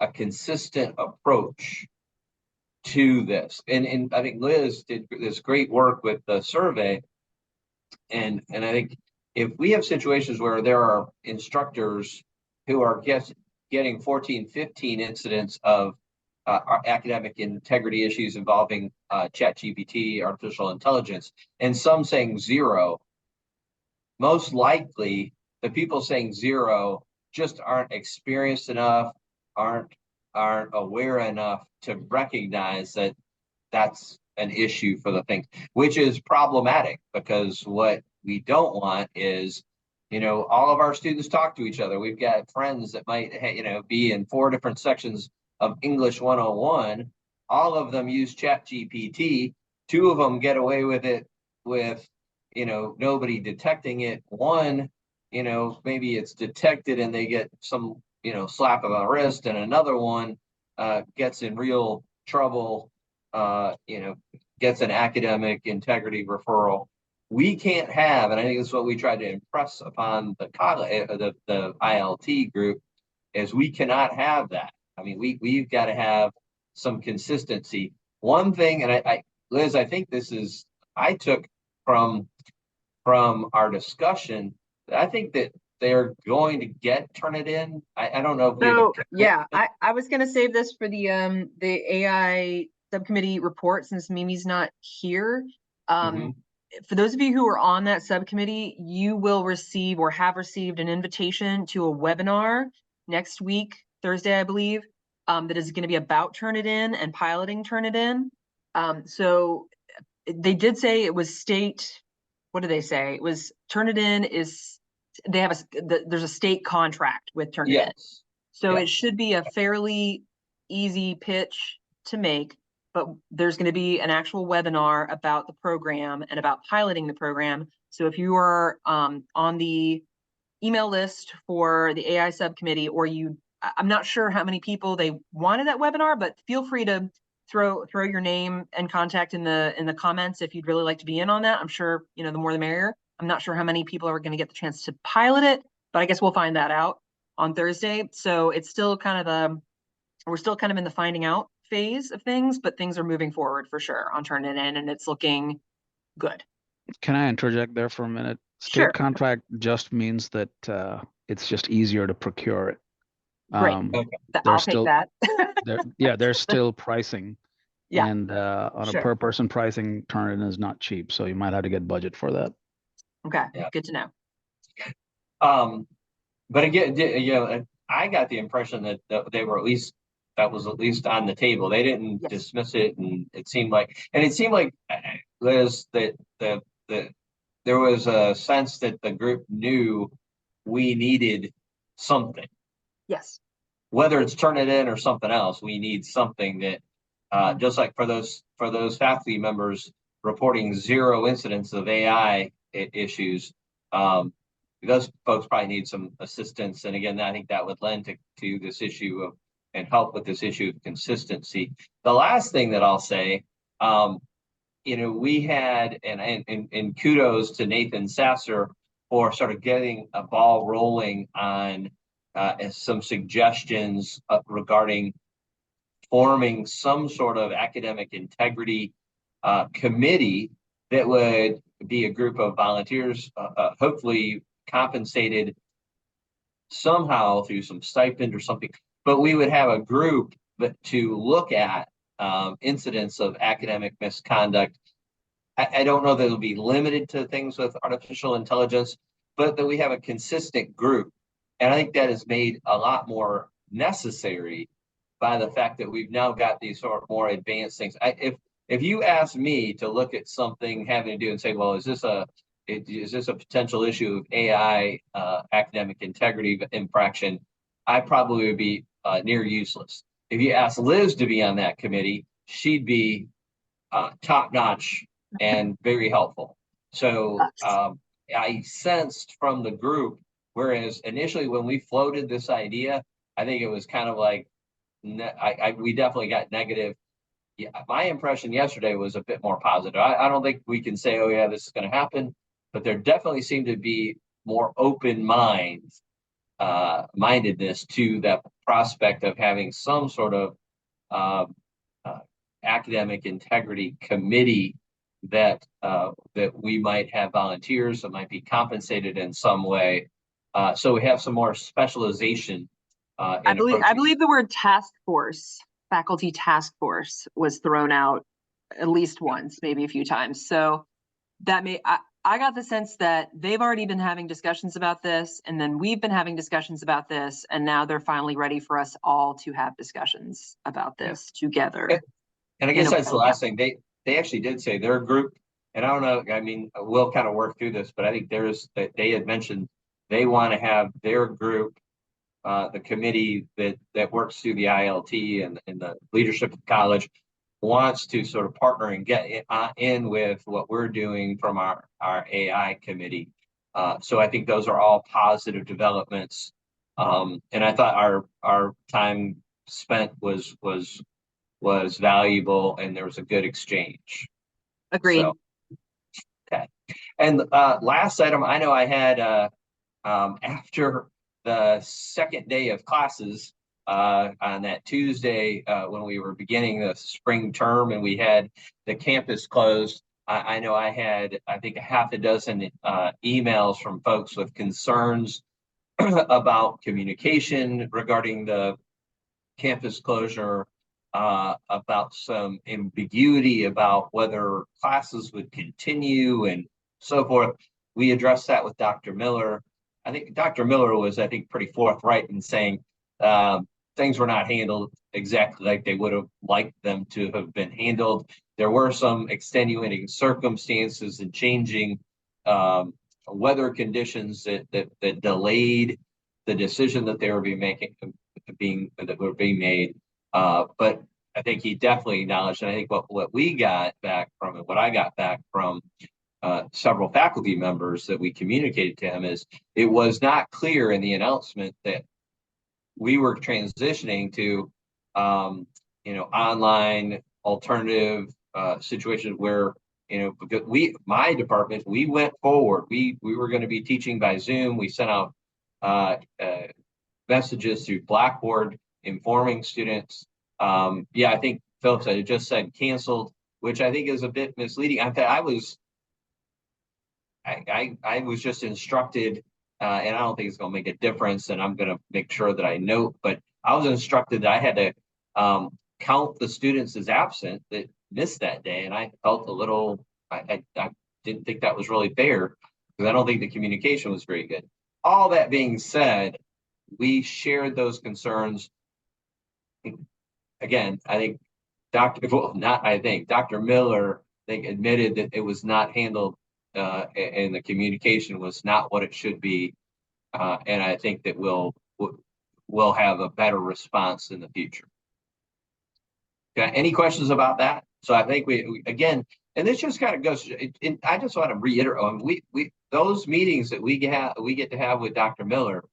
a consistent approach to this. And I think Liz did this great work with the survey. And I think if we have situations where there are instructors who are getting 14, 15 incidents of academic integrity issues involving ChatGPT, artificial intelligence, and some saying 0, most likely the people saying 0 just aren't experienced enough, aren't aware enough to recognize that that's an issue for the thing, which is problematic, because what we don't want is, all of our students talk to each other. We've got friends that might, be in 4 different sections of English 101. All of them use ChatGPT. 2 of them get away with it with, nobody detecting it. 1, maybe it's detected and they get some, slap on the wrist, and another one gets in real trouble, gets an academic integrity referral, we can't have, and I think this is what we tried to impress upon the ILT group, is we cannot have that. I mean, we've got to have some consistency. One thing, and Liz, I think I took from our discussion, I think that they're going to get Turnitin. I don't know if we have So yeah, I was gonna save this for the AI subcommittee report since Mimi's not here. For those of you who are on that subcommittee, you will receive or have received an invitation to a webinar next week, Thursday, I believe, that is going to be about Turnitin and piloting Turnitin. So they did say it was state. What do they say? It was Turnitin is. They have there's a state contract with Turnitin. Yes. So Yes. it should be a fairly easy pitch to make, but there's going to be an actual webinar about the program and about piloting the program. So if you are on the email list for the AI subcommittee, or I'm not sure how many people they wanted that webinar, but feel free to throw your name and contact in the comments if you'd really like to be in on that. I'm sure, the more the merrier. I'm not sure how many people are going to get the chance to pilot it, but I guess we'll find that out on Thursday. So it's still we're still kind of in the finding out phase of things, but things are moving forward for sure on Turnitin, and it's looking good. Can I interject there for a minute? State Sure. contract just means that it's just easier to procure it. Great. I'll take that. There's still pricing. Yeah. And on Sure. a per person pricing, Turnitin is not cheap. So you might have to get budget for that. Okay. Yeah. Good to know. But again, I got the impression that they were that was at least on the table. They didn't dismiss it, and it seemed like, Liz, that there was a sense that the group knew we needed something. Yes. Whether it's Turnitin or something else, we need something that, just like for those faculty members reporting 0 incidents of AI issues, those folks probably need some assistance. And again, I think that would lend to this issue of, and help with this issue of consistency. The last thing that I'll say, we had, and kudos to Nathan Sasser for sort of getting a ball rolling on some suggestions regarding forming some sort of academic integrity committee that would be a group of volunteers, hopefully compensated somehow through some stipend or something, but we would have a group to look at incidents of academic misconduct. I don't know that it'll be limited to things with artificial intelligence, but that we have a consistent group. And I think that is made a lot more necessary by the fact that we've now got these sort of more advanced things. If you ask me to look at something having to do and say, well, is this a potential issue of AI academic integrity infraction, I probably would be near useless. If you ask Liz to be on that committee, she'd be top notch and very helpful. So I sensed from the group, whereas initially when we floated this idea, I think it was kind of like, we definitely got negative. Yeah, my impression yesterday was a bit more positive. I don't think we can say, oh yeah, this is going to happen, but there definitely seemed to be more open mindedness to that prospect of having some sort of academic integrity committee that we might have volunteers that might be compensated in some way. So we have some more specialization. I believe the word task force, faculty task force, was thrown out at least once, maybe a few times. So that I got the sense that they've already been having discussions about this, and then we've been having discussions about this, and now they're finally ready for us all to have discussions about this together. And I guess that's the last thing. They actually did say their group, and I don't know, I mean, we'll kind of work through this, but I think they had mentioned they want to have their group, the committee that works through the ILT and the leadership of college, wants to sort of partner and get in with what we're doing from our AI committee. So I think those are all positive developments. And I thought our time spent was valuable, and there was a good exchange. Agreed. So, okay. And last item, I know I had after the second day of classes on that Tuesday when we were beginning the spring term and we had the campus closed, I know I had, I think, a half a dozen emails from folks with concerns about communication regarding the campus closure, about some ambiguity about whether classes would continue and so forth. We addressed that with Dr. Miller. I think Dr. Miller was, I think, pretty forthright in saying things were not handled exactly like they would have liked them to have been handled. There were some extenuating circumstances and changing weather conditions that delayed the decision that they were being made. But I think he definitely acknowledged, and I think what we got back from it, what I got back from several faculty members that we communicated to him, is it was not clear in the announcement that we were transitioning to online alternative situations where, because my department, we went forward. We were going to be teaching by Zoom. We sent out messages through Blackboard informing students. I think Philip said, it just said canceled, which I think is a bit misleading. I was just instructed, and I don't think it's going to make a difference, and I'm going to make sure that I note, but I was instructed that I had to count the students as absent that missed that day, and I felt a little, I didn't think that was really fair, because I don't think the communication was very good. All that being said, we shared those concerns. Again, I think Dr. Miller, admitted that it was not handled and the communication was not what it should be. And I think that we'll have a better response in the future. Okay, any questions about that? So I think we again, and this just kind of goes, and I just want to reiterate, we those meetings that we get to have with Dr. Miller,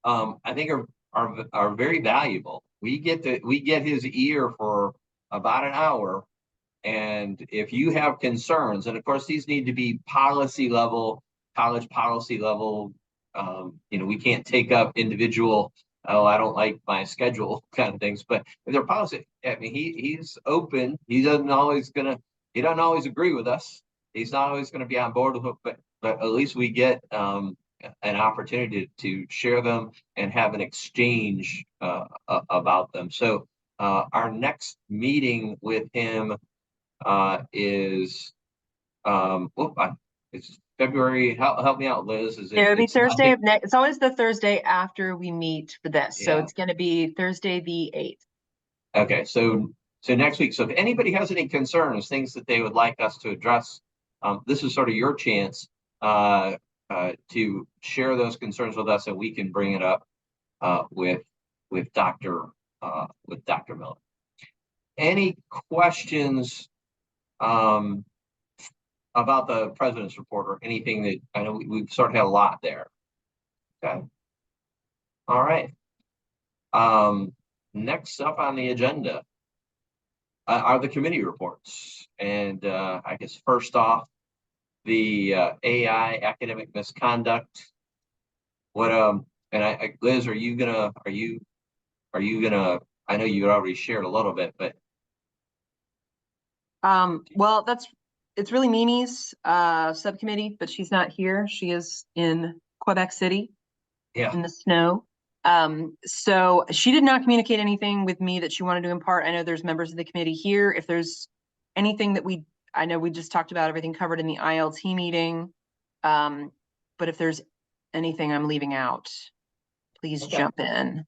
I think are very valuable. We get his ear for about an hour. And if you have concerns, and of course, these need to be policy level, college policy level, we can't take up individual, I don't like my schedule kind of things, but if they're policy, I mean, he's open. He doesn't always agree with us. He's not always going to be on board with it, but at least we get an opportunity to share them and have an exchange about them. So our next meeting with him is it's February. Help me out, Liz. It'll be Thursday of next. It's always the Thursday after we meet for this, so it's going to be Thursday the 8th. Okay, so next week. So if anybody has any concerns, things that they would like us to address, this is sort of your chance to share those concerns with us, and we can bring it up with Dr. Miller. Any questions about the president's report or anything that I know we've sort of had a lot there? Okay. All right. Next up on the agenda are the committee reports. And I guess first off, the AI academic misconduct. What and Liz, are you gonna I know you already shared a little bit, but well, it's really Mimi's subcommittee, but she's not here. She is in Quebec City in the snow. So she did not communicate anything with me that she wanted to impart. I know there's members of the committee here. If there's anything that I know we just talked about everything covered in the ILT meeting. But if there's anything I'm leaving out, please jump in.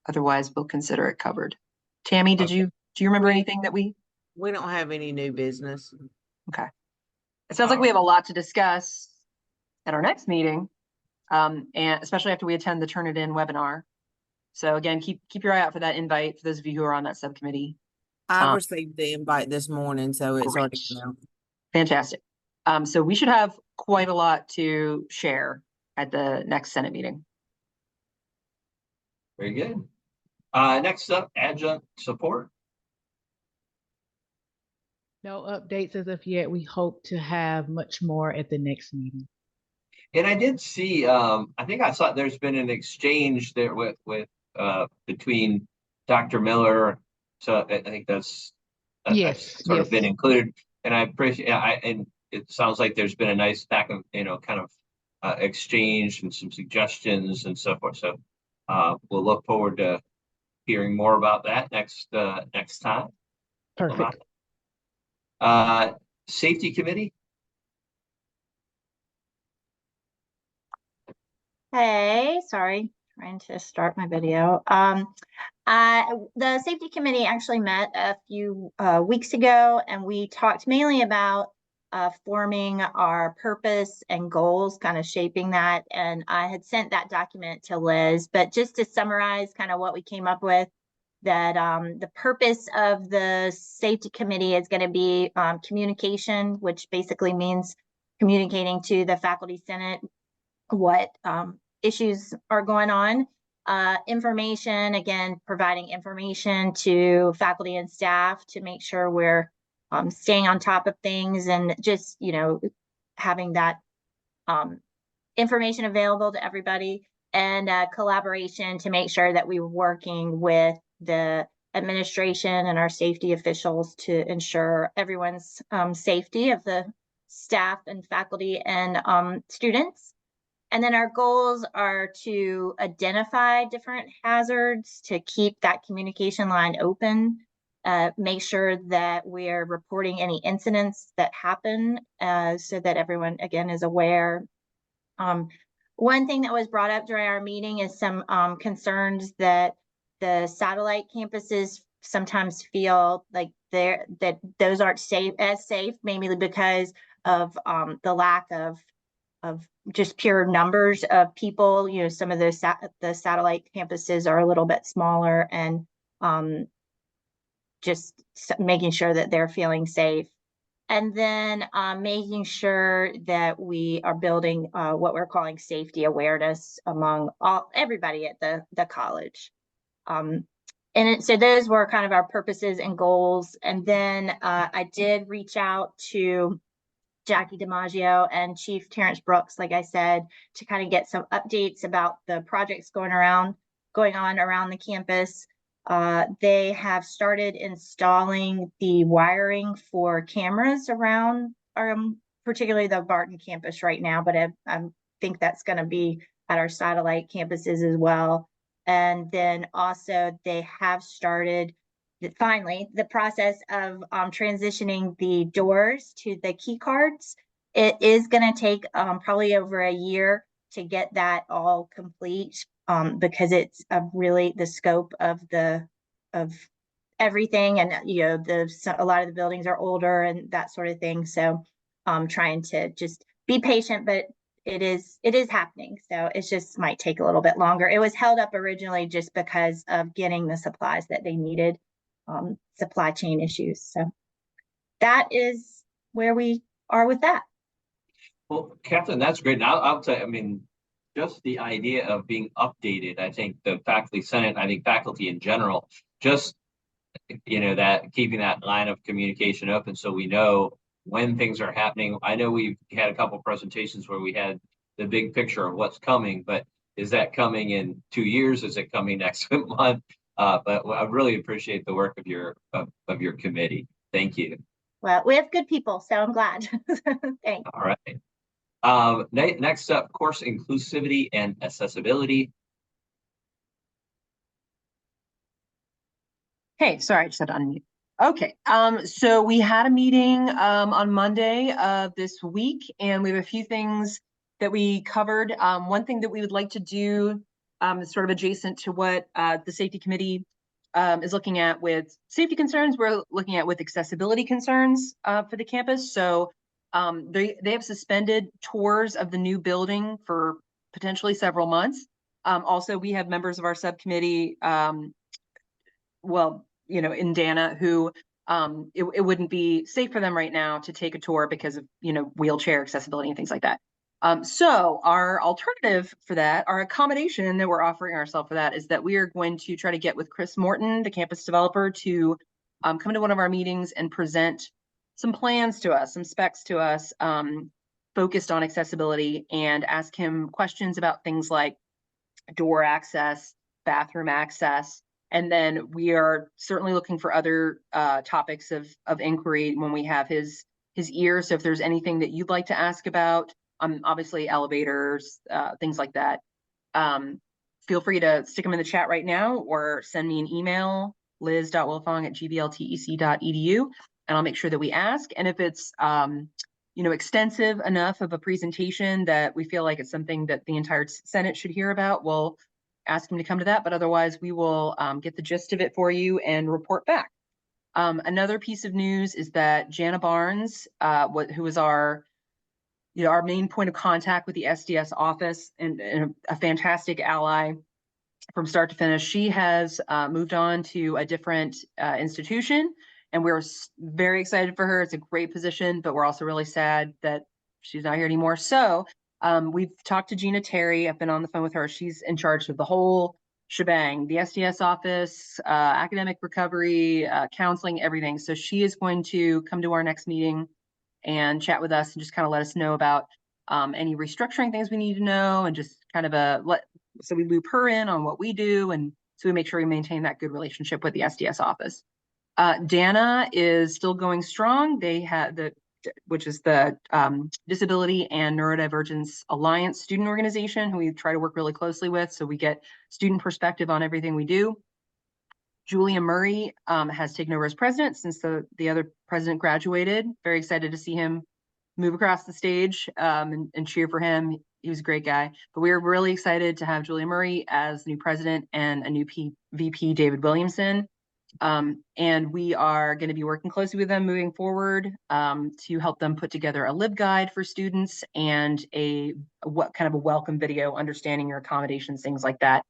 Otherwise, we'll consider it covered. Tammy, do you remember anything that we don't have any new business. Okay. It sounds like we have a lot to discuss at our next meeting, and especially after we attend the Turnitin webinar. So again, keep your eye out for that invite for those of you who are on that subcommittee. I received the invite this morning, so it's already out. Fantastic. So we should have quite a lot to share at the next Senate meeting. Very good. Next up, adjunct support. No updates as of yet. We hope to have much more at the next meeting. And I did see, I think I saw there's been an exchange there with between Dr. Miller. So I think that's sort of been included. And I appreciate, and it sounds like there's been a nice back of, kind of exchange and some suggestions and so forth. So we'll look forward to hearing more about that next time. Perfect. Safety committee. Hey, sorry, trying to start my video. The safety committee actually met a few weeks ago, and we talked mainly about forming our purpose and goals, kind of shaping that. And I had sent that document to Liz, but just to summarize kind of what we came up with, that the purpose of the safety committee is going to be communication, which basically means communicating to the faculty senate what issues are going on. Information, again, providing information to faculty and staff to make sure we're staying on top of things, and just, having that information available to everybody, and collaboration to make sure that we were working with the administration and our safety officials to ensure everyone's safety of the staff and faculty and students. And then our goals are to identify different hazards, to keep that communication line open, make sure that we're reporting any incidents that happen so that everyone, again, is aware. One thing that was brought up during our meeting is some concerns that the satellite campuses sometimes feel like that those aren't safe, mainly because of the lack of just pure numbers of people. Some of the satellite campuses are a little bit smaller, and just making sure that they're feeling safe. And then making sure that we are building what we're calling safety awareness among everybody at the college. So those were kind of our purposes and goals. And then I did reach out to Jackie DiMaggio and Chief Terrence Brooks, like I said, to kind of get some updates about the projects going on around the campus. They have started installing the wiring for cameras around, particularly the Barton campus right now, but I think that's going to be at our satellite campuses as well. And then also they have started finally the process of transitioning the doors to the key cards. It is going to take probably over a year to get that all complete, because it's really the scope of everything, and a lot of the buildings are older and that sort of thing. So trying to just be patient, but it is happening. So it just might take a little bit longer. It was held up originally just because of getting the supplies that they needed. Supply chain issues. So that is where we are with that. Well, Catherine, that's great. And I'll tell you, just the idea of being updated, I think the faculty senate, I think faculty in general, just, that keeping that line of communication open so we know when things are happening. I know we've had a couple of presentations where we had the big picture of what's coming, but is that coming in 2 years? Is it coming next month? But I really appreciate the work of your committee. Thank you. Well, we have good people, so I'm glad. Thanks. All right. Next up, course inclusivity and accessibility. Hey, sorry, I just had to unmute. Okay, so we had a meeting on Monday of this week, and we have a few things that we covered. One thing that we would like to do is sort of adjacent to what the safety committee is looking at with safety concerns. We're looking at with accessibility concerns for the campus. So they have suspended tours of the new building for potentially several months. Also, we have members of our subcommittee, in Dana, who it wouldn't be safe for them right now to take a tour because of wheelchair accessibility and things like that. So our alternative for that, our accommodation that we're offering ourselves for that, is that we are going to try to get with Chris Morton, the campus developer, to come to one of our meetings and present some plans to us, some specs to us, focused on accessibility, and ask him questions about things like door access, bathroom access. And then we are certainly looking for other topics of inquiry when we have his ear. So if there's anything that you'd like to ask about, obviously elevators, things like that, feel free to stick them in the chat right now or send me an email, liz.wilfong@gbltec.edu, and I'll make sure that we ask. And if it's extensive enough of a presentation that we feel like it's something that the entire Senate should hear about, we'll ask him to come to that. But otherwise, we will get the gist of it for you and report back. Another piece of news is that Jana Barnes, who is our main point of contact with the SDS office and a fantastic ally from start to finish, she has moved on to a different institution, and we're very excited for her. It's a great position, but we're also really sad that she's not here anymore. So we've talked to Gina Terry. I've been on the phone with her. She's in charge of the whole shebang, the SDS office, academic recovery, counseling, everything. So she is going to come to our next meeting and chat with us and just kind of let us know about any restructuring things we need to know, and just kind of so we loop her in on what we do, and so we make sure we maintain that good relationship with the SDS office. Dana is still going strong. They have which is the Disability and Neurodivergence Alliance student organization, who we try to work really closely with, so we get student perspective on everything we do. Julia Murray has taken over as president since the other president graduated. Very excited to see him move across the stage and cheer for him. He was a great guy. But we are really excited to have Julia Murray as new president and a new VP, David Williamson. And we are going to be working closely with them moving forward to help them put together a LibGuide for students and what kind of a welcome video, understanding your accommodations, things like that,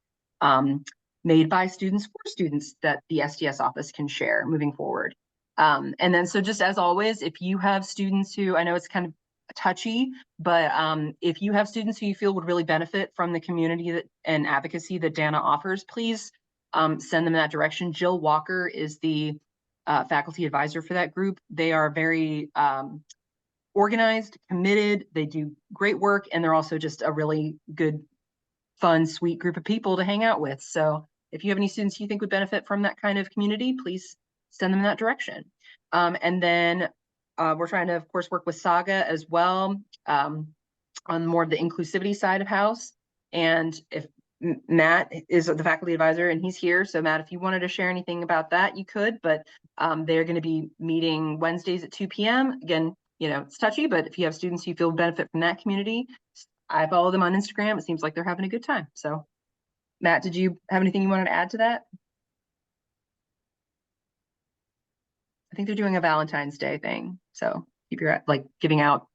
made by students for students that the SDS office can share moving forward. And then, so just as always, if you have students who, I know it's kind of touchy, but if you have students who you feel would really benefit from the community and advocacy that Dana offers, please send them in that direction. Jill Walker is the faculty advisor for that group. They are very organized, committed, they do great work, and they're also just a really good, fun, sweet group of people to hang out with. So if you have any students you think would benefit from that kind of community, please send them in that direction. And then we're trying to, of course, work with Saga as well on more of the inclusivity side of house. And if Matt is the faculty advisor and he's here, so Matt, if you wanted to share anything about that, you could, but they're going to be meeting Wednesdays at 2 p.m. Again, it's touchy, but if you have students you feel benefit from that community, I follow them on Instagram. It seems like they're having a good time. So Matt, did you have anything you wanted to add to that? I think they're doing a Valentine's Day thing. So keep your, giving out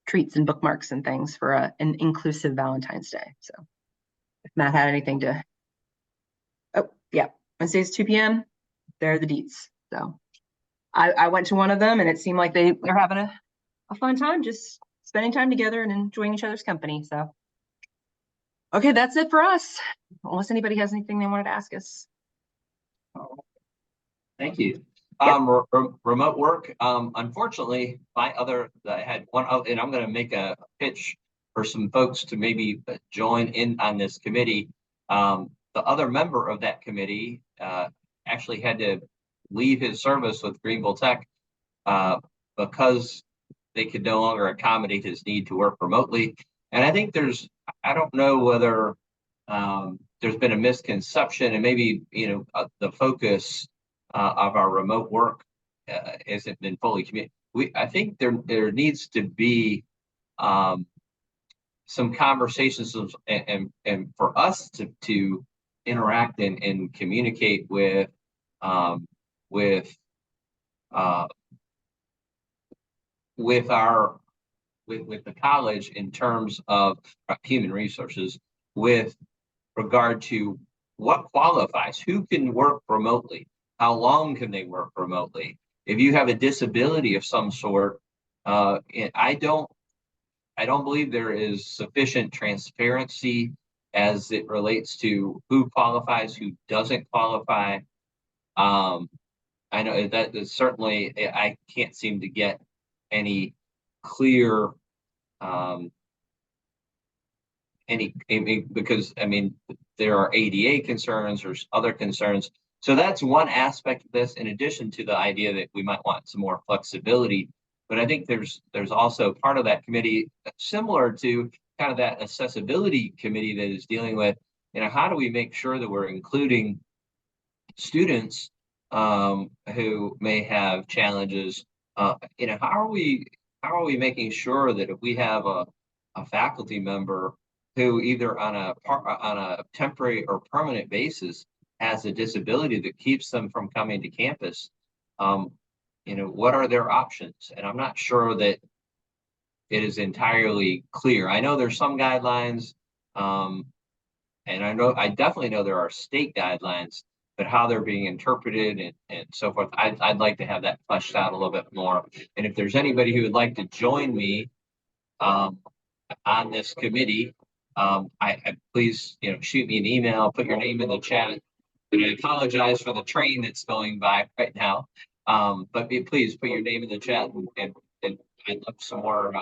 treats and bookmarks and things for an inclusive Valentine's Day. So if Matt had anything to, oh yeah, Wednesdays 2 p.m. They're the deets. So I went to one of them and it seemed like they're having a fun time, just spending time together and enjoying each other's company. So, okay, that's it for us. Unless anybody has anything they wanted to ask us. Thank you. Remote work. Unfortunately, I had one, and I'm going to make a pitch for some folks to maybe join in on this committee. The other member of that committee actually had to leave his service with Greenville Tech because they could no longer accommodate his need to work remotely. And I think I don't know whether there's been a misconception, and maybe, the focus of our remote work hasn't been fully communicated. I think there needs to be some conversations and for us to interact and communicate with the college in terms of human resources, with regard to what qualifies, who can work remotely, how long can they work remotely. If you have a disability of some sort, I don't I don't believe there is sufficient transparency as it relates to who qualifies, who doesn't qualify. I know that is certainly, I can't seem to get any clear, because I mean, there are ADA concerns, there's other concerns. So that's one aspect of this, in addition to the idea that we might want some more flexibility. But I think there's also part of that committee, similar to kind of that accessibility committee that is dealing with, how do we make sure that we're including students who may have challenges? How are we making sure that if we have a faculty member who either on a temporary or permanent basis has a disability that keeps them from coming to campus, what are their options? And I'm not sure that it is entirely clear. I know there's some guidelines, and I definitely know there are state guidelines, but how they're being interpreted and so forth, I'd like to have that fleshed out a little bit more. And if there's anybody who would like to join me on this committee, I please, shoot me an email, put your name in the chat. And I apologize for the train that's going by right now. But please put your name in the chat, and I'd love some more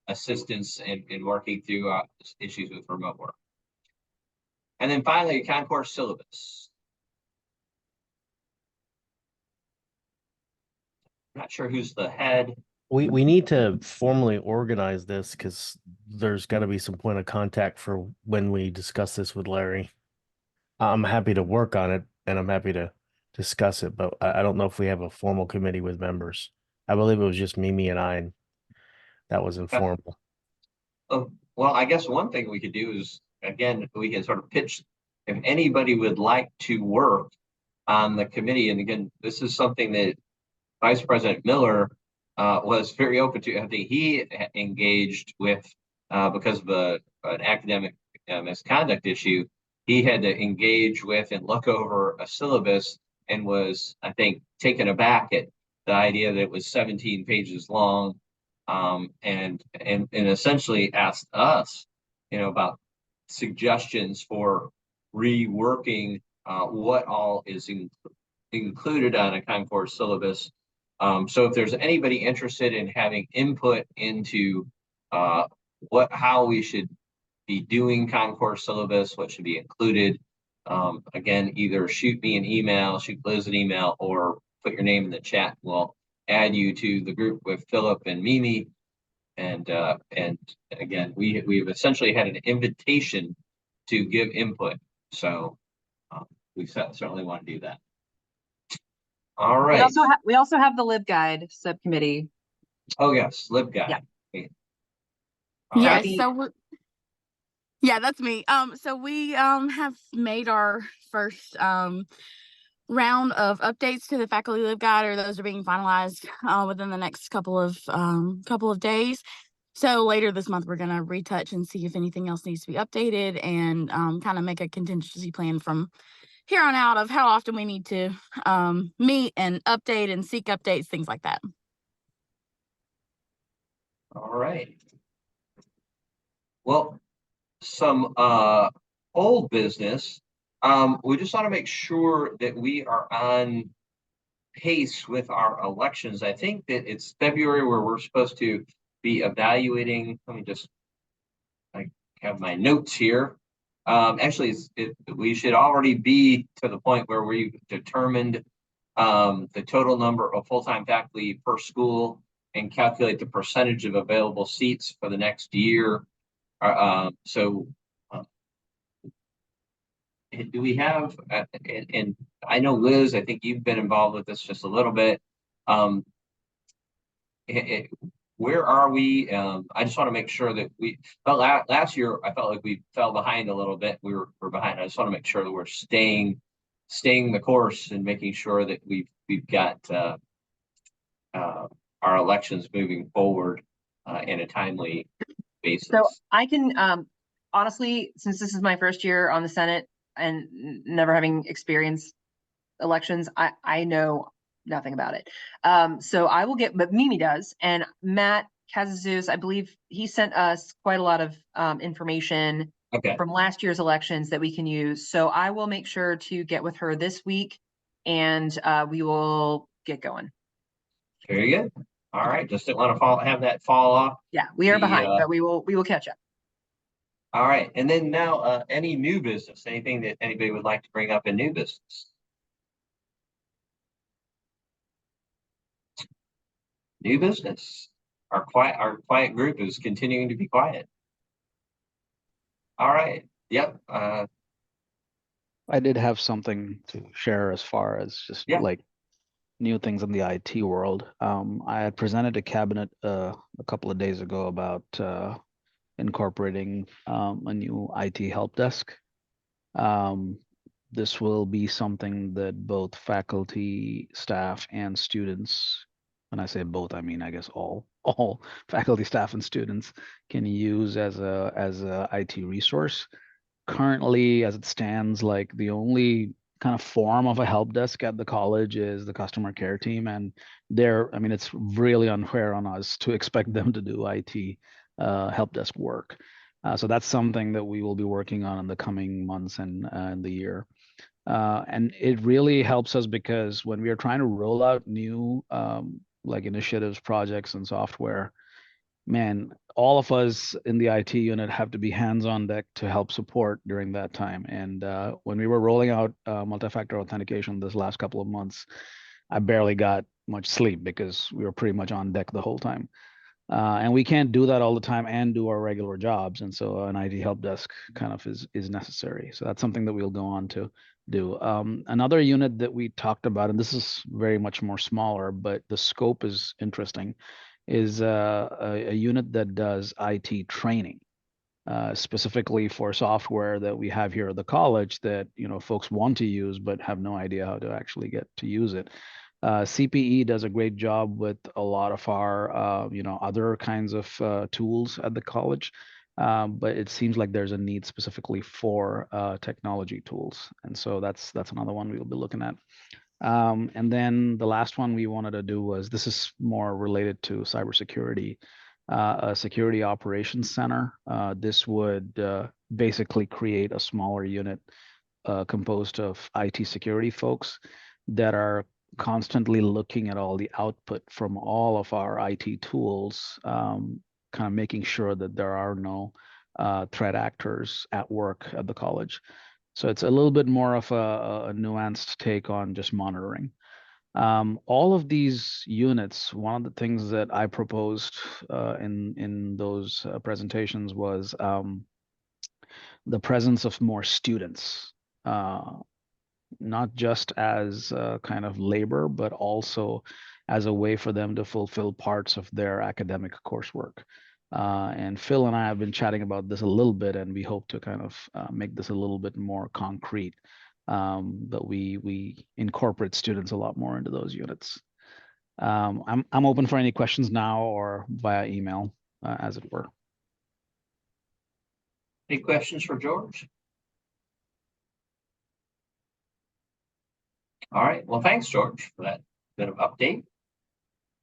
assistance in working through issues with remote work. And then finally, concourse syllabus. Not sure who's the head. We need to formally organize this because there's got to be some point of contact for when we discuss this with Larry. I'm happy to work on it and I'm happy to discuss it, but I don't know if we have a formal committee with members. I believe it was just Mimi and I, and that was informal. Well, I guess one thing we could do is, again, we can sort of pitch if anybody would like to work on the committee. And again, this is something that Vice President Miller was very open to. I think he engaged with, because of an academic misconduct issue, he had to engage with and look over a syllabus and was, I think, taken aback at the idea that it was 17 pages long, and essentially asked us, about suggestions for reworking what all is included on a concourse syllabus. So if there's anybody interested in having input into how we should be doing concourse syllabus, what should be included, again, either shoot me an email, shoot Liz an email, or put your name in the chat. We'll add you to the group with Philip and Mimi. And again, we've essentially had an invitation to give input. So we certainly want to do that. All right. We also have the LibGuide subcommittee. Oh yes, LibGuide. Yeah. Yes. So yeah, that's me. So we have made our first round of updates to the faculty LibGuide, or those are being finalized within the next couple of days. So later this month, we're going to retouch and see if anything else needs to be updated, and kind of make a contingency plan from here on out of how often we need to meet and update and seek updates, things like that. All right. Well, some old business. We just want to make sure that we are on pace with our elections. I think that it's February where we're supposed to be evaluating. Let me just, I have my notes here. Actually, we should already be to the point where we've determined the total number of full-time faculty per school and calculate the percentage of available seats for the next year. Do we have, and I know Liz, I think you've been involved with this just a little bit. Where are we? I just want to make sure that last year, I felt like we fell behind a little bit. We're behind. I just want to make sure that we're staying the course and making sure that we've got our elections moving forward in a timely basis. So I can, honestly, since this is my first year on the Senate and never having experienced elections, I know nothing about it. So I will but Mimi does, and Matt Kazazus, I believe he sent us quite a lot of information from last year's elections that we can use. So I will make sure to get with her this week, and we will get going. Very good. All right, just didn't want to have that fall off. Yeah, we are behind, but we will catch up. All right, and then now, any new business, anything that anybody would like to bring up in new business? New business. Our quiet group is continuing to be quiet. All right. Yep. I did have something to share as far as just like new things in the IT world. I had presented to cabinet a couple of days ago about incorporating a new IT help desk. This will be something that both faculty, staff, and students, when I say both, I mean, I guess all faculty, staff, and students can use as a IT resource. Currently, as it stands, like the only kind of form of a help desk at the college is the customer care team, and it's really unfair on us to expect them to do IT help desk work. So that's something that we will be working on in the coming months and the year. And it really helps us because when we are trying to roll out new like initiatives, projects, and software, man, all of us in the IT unit have to be hands on deck to help support during that time. And when we were rolling out multi-factor authentication this last couple of months, I barely got much sleep because we were pretty much on deck the whole time. And we can't do that all the time and do our regular jobs. And so an IT help desk kind of is necessary. So that's something that we'll go on to do. Another unit that we talked about, and this is very much more smaller, but the scope is interesting, is a unit that does IT training, specifically for software that we have here at the college that folks want to use but have no idea how to actually get to use it. CPE does a great job with a lot of our other kinds of tools at the college, but it seems like there's a need specifically for technology tools, and so that's another one we'll be looking at. And then the last one we wanted to do was, this is more related to cybersecurity, a security operations center. This would basically create a smaller unit composed of IT security folks that are constantly looking at all the output from all of our IT tools, kind of making sure that there are no threat actors at work at the college. So it's a little bit more of a nuanced take on just monitoring. All of these units, one of the things that I proposed in those presentations was the presence of more students, not just as kind of labor, but also as a way for them to fulfill parts of their academic coursework. And Phil and I have been chatting about this a little bit, and we hope to kind of make this a little bit more concrete, that we incorporate students a lot more into those units. I'm open for any questions now or via email, as it were. Any questions for George? All right. Well, thanks, George, for that bit of update.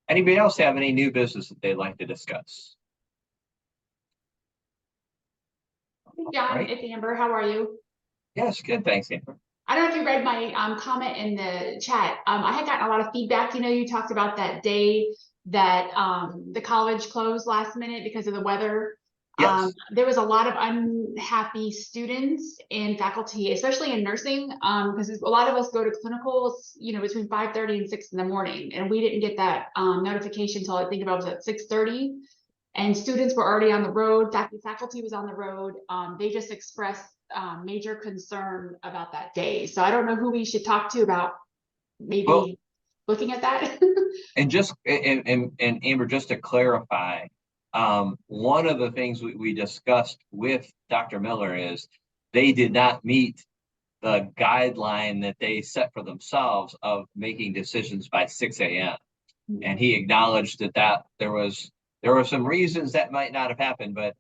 Anybody else have any new business that they'd like to discuss? John, Right. it's Amber. How are you? Yes, good. Thanks, Amber. I don't know if you read my comment in the chat. I had gotten a lot of feedback. You talked about that day that the college closed last minute because of the weather. Yes. There was a lot of unhappy students and faculty, especially in nursing, because a lot of us go to clinicals, between 5:30 and 6 in the morning, and we didn't get that notification until I think about it was at 6:30. And students were already on the road. Faculty was on the road. They just expressed major concern about that day. So I don't know who we should talk to about maybe looking at that. And Amber, just to clarify, one of the things we discussed with Dr. Miller is they did not meet the guideline that they set for themselves of making decisions by 6 a.m. And he acknowledged that there were some reasons that might not have happened, but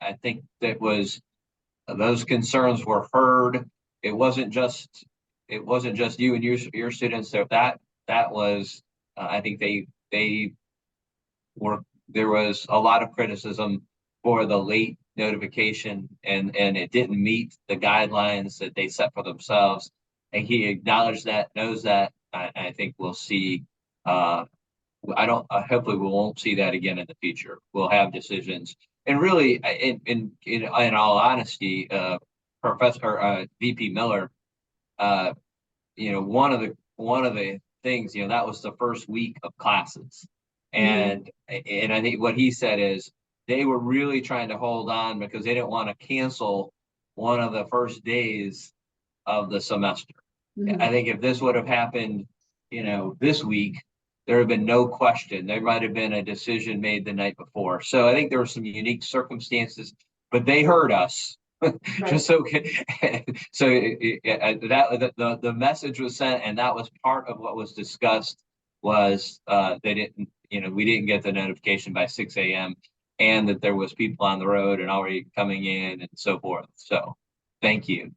I think those concerns were heard. It wasn't just you and your students. So that was I think they were there was a lot of criticism for the late notification, and it didn't meet the guidelines that they set for themselves. And he acknowledged that, knows that. I think we'll see. Hopefully we won't see that again in the future. We'll have decisions. And really, in all honesty, Professor VP Miller, one of the things, that was the first week of classes. And I think what he said is they were really trying to hold on because they didn't want to cancel one of the first days of the semester. I think if this would have happened, this week, there would have been no question. There might have been a decision made the night before. So I think there were some unique circumstances, but they heard us. Just so the message was sent, and that was part of what was discussed. Was we didn't get the notification by 6 a.m. and that there was people on the road and already coming in and so forth. So thank you.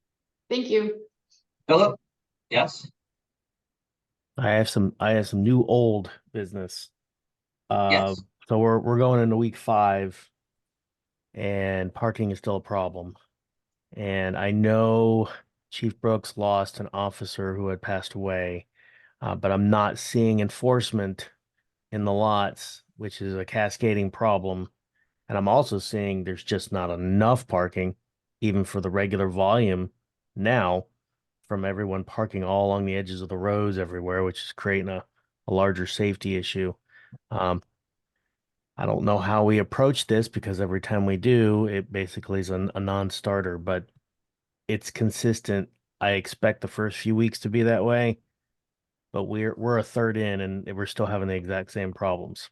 Thank you. Philip, yes. I have some new old business. Yes. So we're going into week 5, and parking is still a problem. And I know Chief Brooks lost an officer who had passed away, but I'm not seeing enforcement in the lots, which is a cascading problem. And I'm also seeing there's just not enough parking, even for the regular volume now, from everyone parking all along the edges of the roads everywhere, which is creating a larger safety issue. I don't know how we approach this because every time we do, it basically is a non-starter, but it's consistent. I expect the first few weeks to be that way, but we're a third in and we're still having the exact same problems.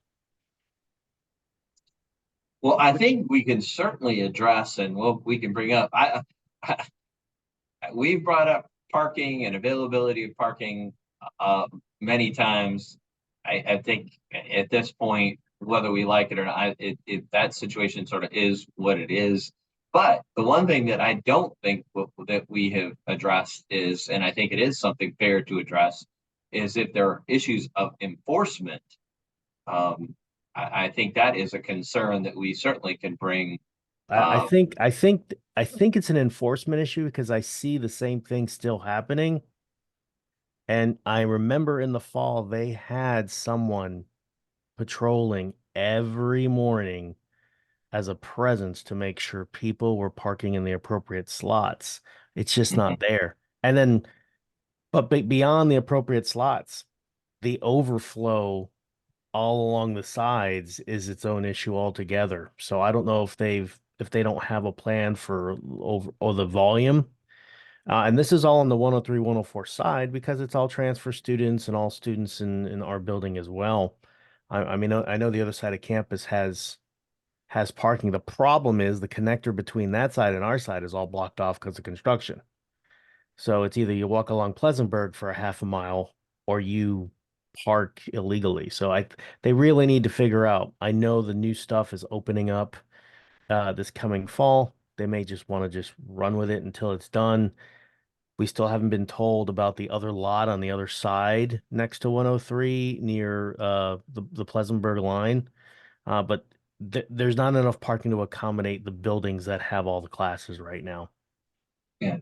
Well, I think we can certainly address, and we can bring up. We've brought up parking and availability of parking many times. I think at this point, whether we like it or not, that situation sort of is what it is. But the one thing that I don't think that we have addressed is, and I think it is something fair to address, is if there are issues of enforcement. I think that is a concern that we certainly can bring. I think it's an enforcement issue because I see the same thing still happening. And I remember in the fall, they had someone patrolling every morning as a presence to make sure people were parking in the appropriate slots. It's just not there. And then, but beyond the appropriate slots, the overflow all along the sides is its own issue altogether. So I don't know if they don't have a plan for the volume. And this is all on the 103, 104 side because it's all transfer students and all students in our building as well. I mean, I know the other side of campus has parking. The problem is the connector between that side and our side is all blocked off because of construction. So it's either you walk along Pleasantburg for a half a mile or you park illegally. So they really need to figure out. I know the new stuff is opening up this coming fall. They may just want to just run with it until it's done. We still haven't been told about the other lot on the other side next to 103 near the Pleasantburg line. But there's not enough parking to accommodate the buildings that have all the classes right now. Yeah.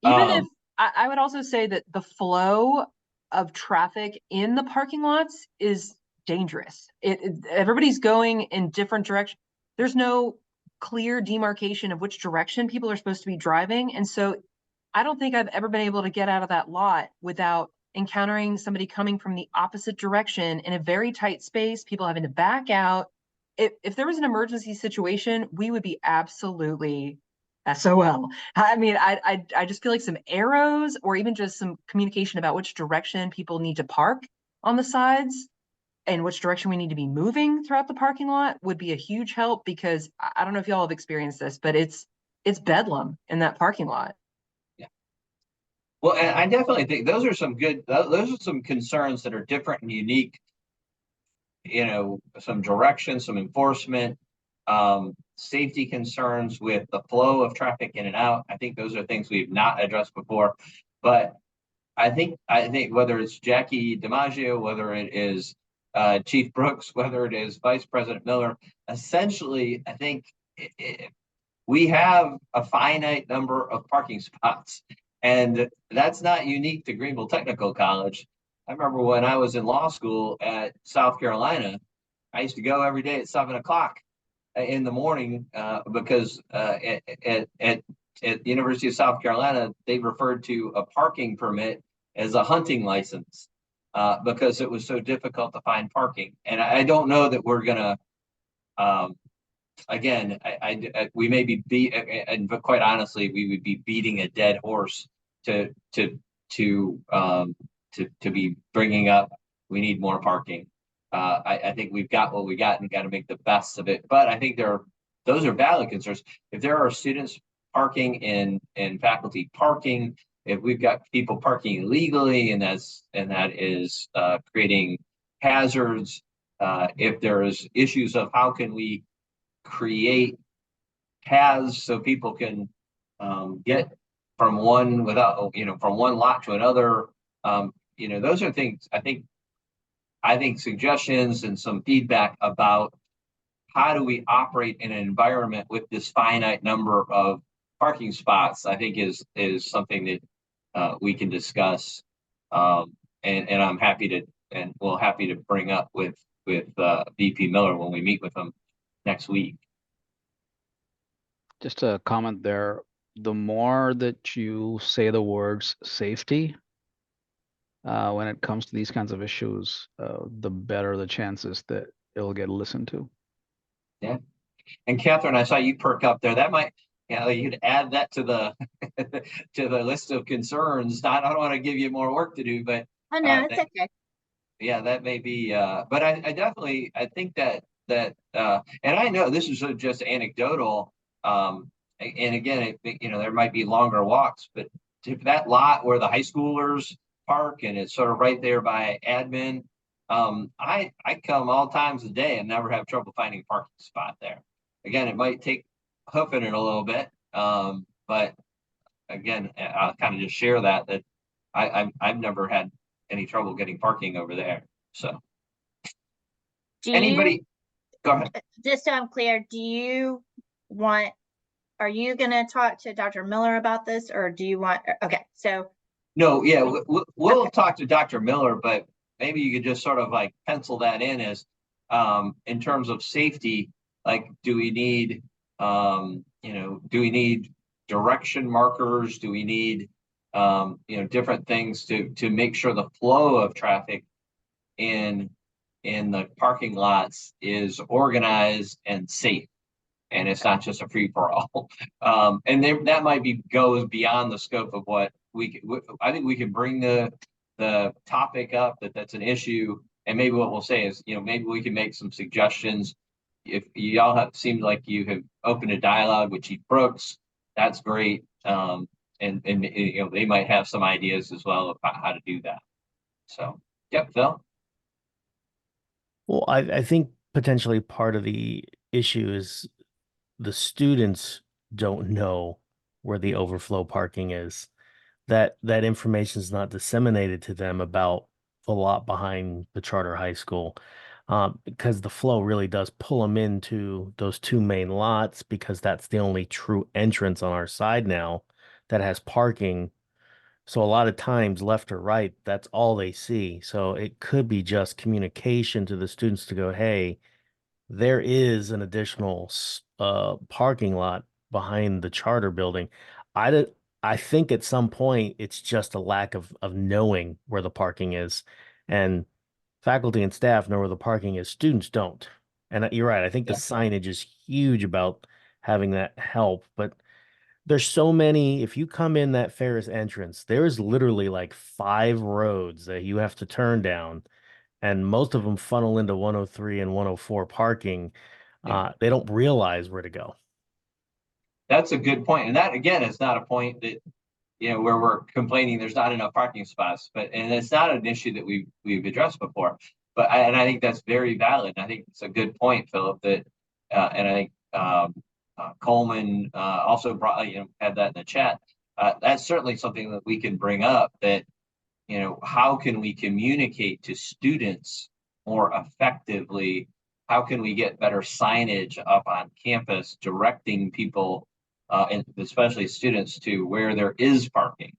Even if I would also say that the flow of traffic in the parking lots is dangerous. Everybody's going in different directions. There's no clear demarcation of which direction people are supposed to be driving. And so I don't think I've ever been able to get out of that lot without encountering somebody coming from the opposite direction in a very tight space, people having to back out. If there was an emergency situation, we would be absolutely SOL. I mean, I just feel like some arrows or even just some communication about which direction people need to park on the sides and which direction we need to be moving throughout the parking lot would be a huge help, because I don't know if y'all have experienced this, but it's bedlam in that parking lot. Yeah. Well, and I definitely think those are some concerns that are different and unique. Some direction, some enforcement, safety concerns with the flow of traffic in and out. I think those are things we've not addressed before. But I think whether it's Jackie DiMaggio, whether it is Chief Brooks, whether it is Vice President Miller, essentially, I think we have a finite number of parking spots, and that's not unique to Greenville Technical College. I remember when I was in law school at South Carolina, I used to go every day at 7 o'clock in the morning because at University of South Carolina, they referred to a parking permit as a hunting license because it was so difficult to find parking. And I don't know that we're gonna, again, we may be but quite honestly, we would be beating a dead horse to be bringing up, we need more parking. I think we've got what we got and got to make the best of it. But I think those are valid concerns. If there are students parking in faculty parking, if we've got people parking illegally and that is creating hazards, if there's issues of how can we create paths so people can get from one from one lot to another, those are things I think suggestions and some feedback about how do we operate in an environment with this finite number of parking spots, I think is something that we can discuss. And I'm happy to bring up with VP Miller when we meet with him next week. Just a comment there. The more that you say the words safety, when it comes to these kinds of issues, the better the chances that it'll get listened to. Yeah. And Catherine, I saw you perk up there. That might, you could add that to the to the list of concerns. I don't want to give you more work to do, but oh no, it's okay. Yeah, that may be. But I definitely think that and I know this is just anecdotal. And again, there might be longer walks, but if that lot where the high schoolers park and it's sort of right there by admin, I come all times of the day and never have trouble finding a parking spot there. Again, it might take hoofing it a little bit, but again, I'll kind of just share that I've never had any trouble getting parking over there. So anybody, go ahead. Just so I'm clear, are you going to talk to Dr. Miller about this, or do you want? Okay, so. No, yeah, we'll talk to Dr. Miller, but maybe you could just sort of like pencil that in as in terms of safety, like do we need direction markers? Do we need different things to make sure the flow of traffic in the parking lots is organized and safe, and it's not just a free for all. And that might goes beyond the scope of what I think we can bring the topic up that's an issue, and maybe what we'll say is, maybe we can make some suggestions. If y'all seemed like you have opened a dialogue with Chief Brooks, that's great. And they might have some ideas as well about how to do that. So, yep, Phil. Well, I think potentially part of the issue is the students don't know where the overflow parking is. That information is not disseminated to them about the lot behind the charter high school, because the flow really does pull them into those two main lots, because that's the only true entrance on our side now that has parking. So a lot of times, left or right, that's all they see. So it could be just communication to the students to go, hey, there is an additional parking lot behind the charter building. I think at some point it's just a lack of knowing where the parking is, and faculty and staff know where the parking is. Students don't. And you're right. I think the signage is huge about having that help, but there's so many. If you come in that Ferris entrance, there is literally like 5 roads that you have to turn down, and most of them funnel into 103 and 104 parking. They don't realize where to go. That's a good point. And that, again, is not a point that, where we're complaining there's not enough parking spots, and it's not an issue that we've addressed before. But I think that's very valid. And I think it's a good point, Philip, that, and I think Coleman also brought, had that in the chat. That's certainly something that we can bring up, that, how can we communicate to students more effectively? How can we get better signage up on campus directing people, and especially students, to where there is parking?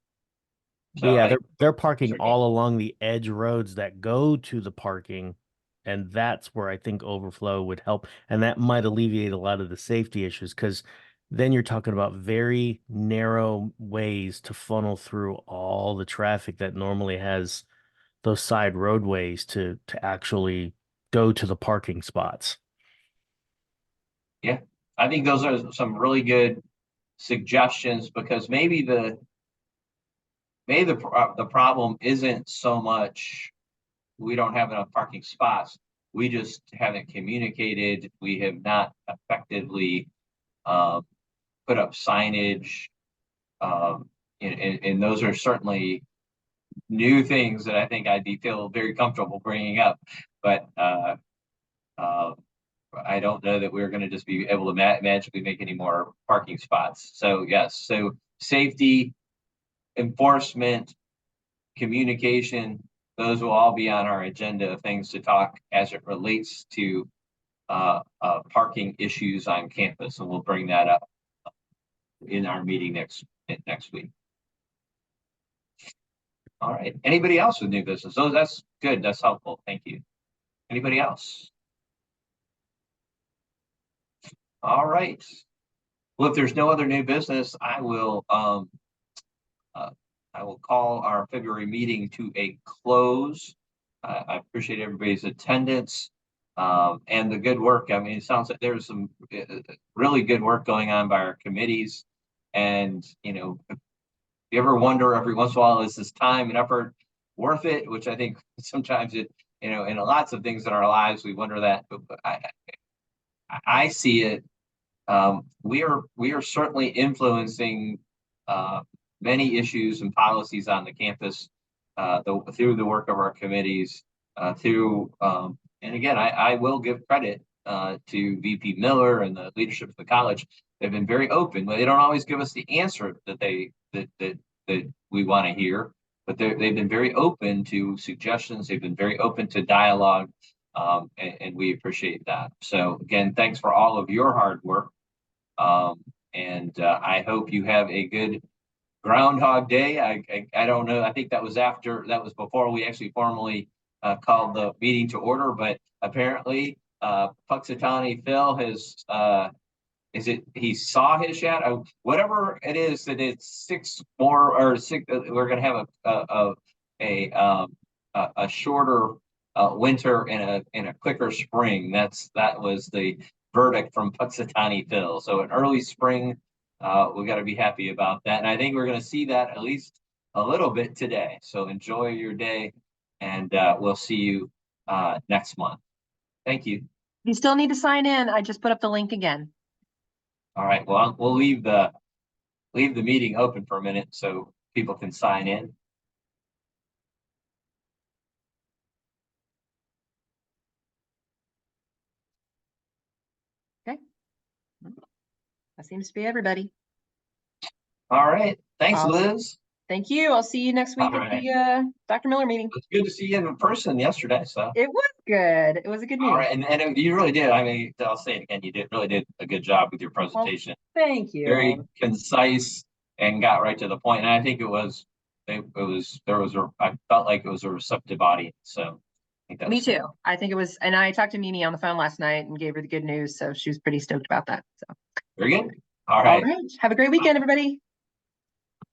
But yeah, they're parking all along the edge roads that go to the parking, and that's where I think overflow would help, and that might alleviate a lot of the safety issues, because then you're talking about very narrow ways to funnel through all the traffic that normally has those side roadways to actually go to the parking spots. Yeah, I think those are some really good suggestions, because maybe the problem isn't so much we don't have enough parking spots. We just haven't communicated. We have not effectively put up signage. And those are certainly new things that I think feel very comfortable bringing up. But I don't know that we're going to just be able to magically make any more parking spots. So yes, so safety, enforcement, communication, those will all be on our agenda of things to talk as it relates to parking issues on campus, and we'll bring that up in our meeting next week. All right. Anybody else with new business? Oh, that's good. That's helpful. Thank you. Anybody else? All right. Well, if there's no other new business, I will call our February meeting to a close. I appreciate everybody's attendance and the good work. I mean, it sounds like there's some really good work going on by our committees. And, you know, if you ever wonder every once in a while, is this time and effort worth it? Which I think sometimes it, you know, in lots of things in our lives, we wonder that. But I see it. We are certainly influencing many issues and policies on the campus through the work of our committees. And again, I will give credit to VP Miller and the leadership of the college. They've been very open, but they don't always give us the answer that that we want to hear. But they've been very open to suggestions. They've been very open to dialogue, and we appreciate that. So again, thanks for all of your hard work. And I hope you have a good Groundhog Day. I don't know. I think that was before we actually formally called the meeting to order, but apparently Puxatawny Phil has he saw his shadow, whatever it is, that it's 6 more or 6. We're going to have a shorter winter and a quicker spring. That was the verdict from Puxatawny Phil. So an early spring, we got to be happy about that. And I think we're going to see that at least a little bit today. So enjoy your day, and we'll see you next month. Thank you. You still need to sign in. I just put up the link again. All right. Well, we'll leave the meeting open for a minute so people can sign in. Okay. That seems to be everybody. All right. Thanks, Liz. Thank you. I'll see you next week at the Dr. Miller meeting. It's good to see you in person yesterday. So it was good. It was a good meeting. All right, and you really did. I mean, I'll say it again. You really did a good job with your presentation. Well, thank you. Very concise and got right to the point. And I think I felt like it was a receptive audience. So I think that Me too. I think it was, and I talked to Nini on the phone last night and gave her the good news. So she was pretty stoked about that. So very good. All right. Have a great weekend, everybody.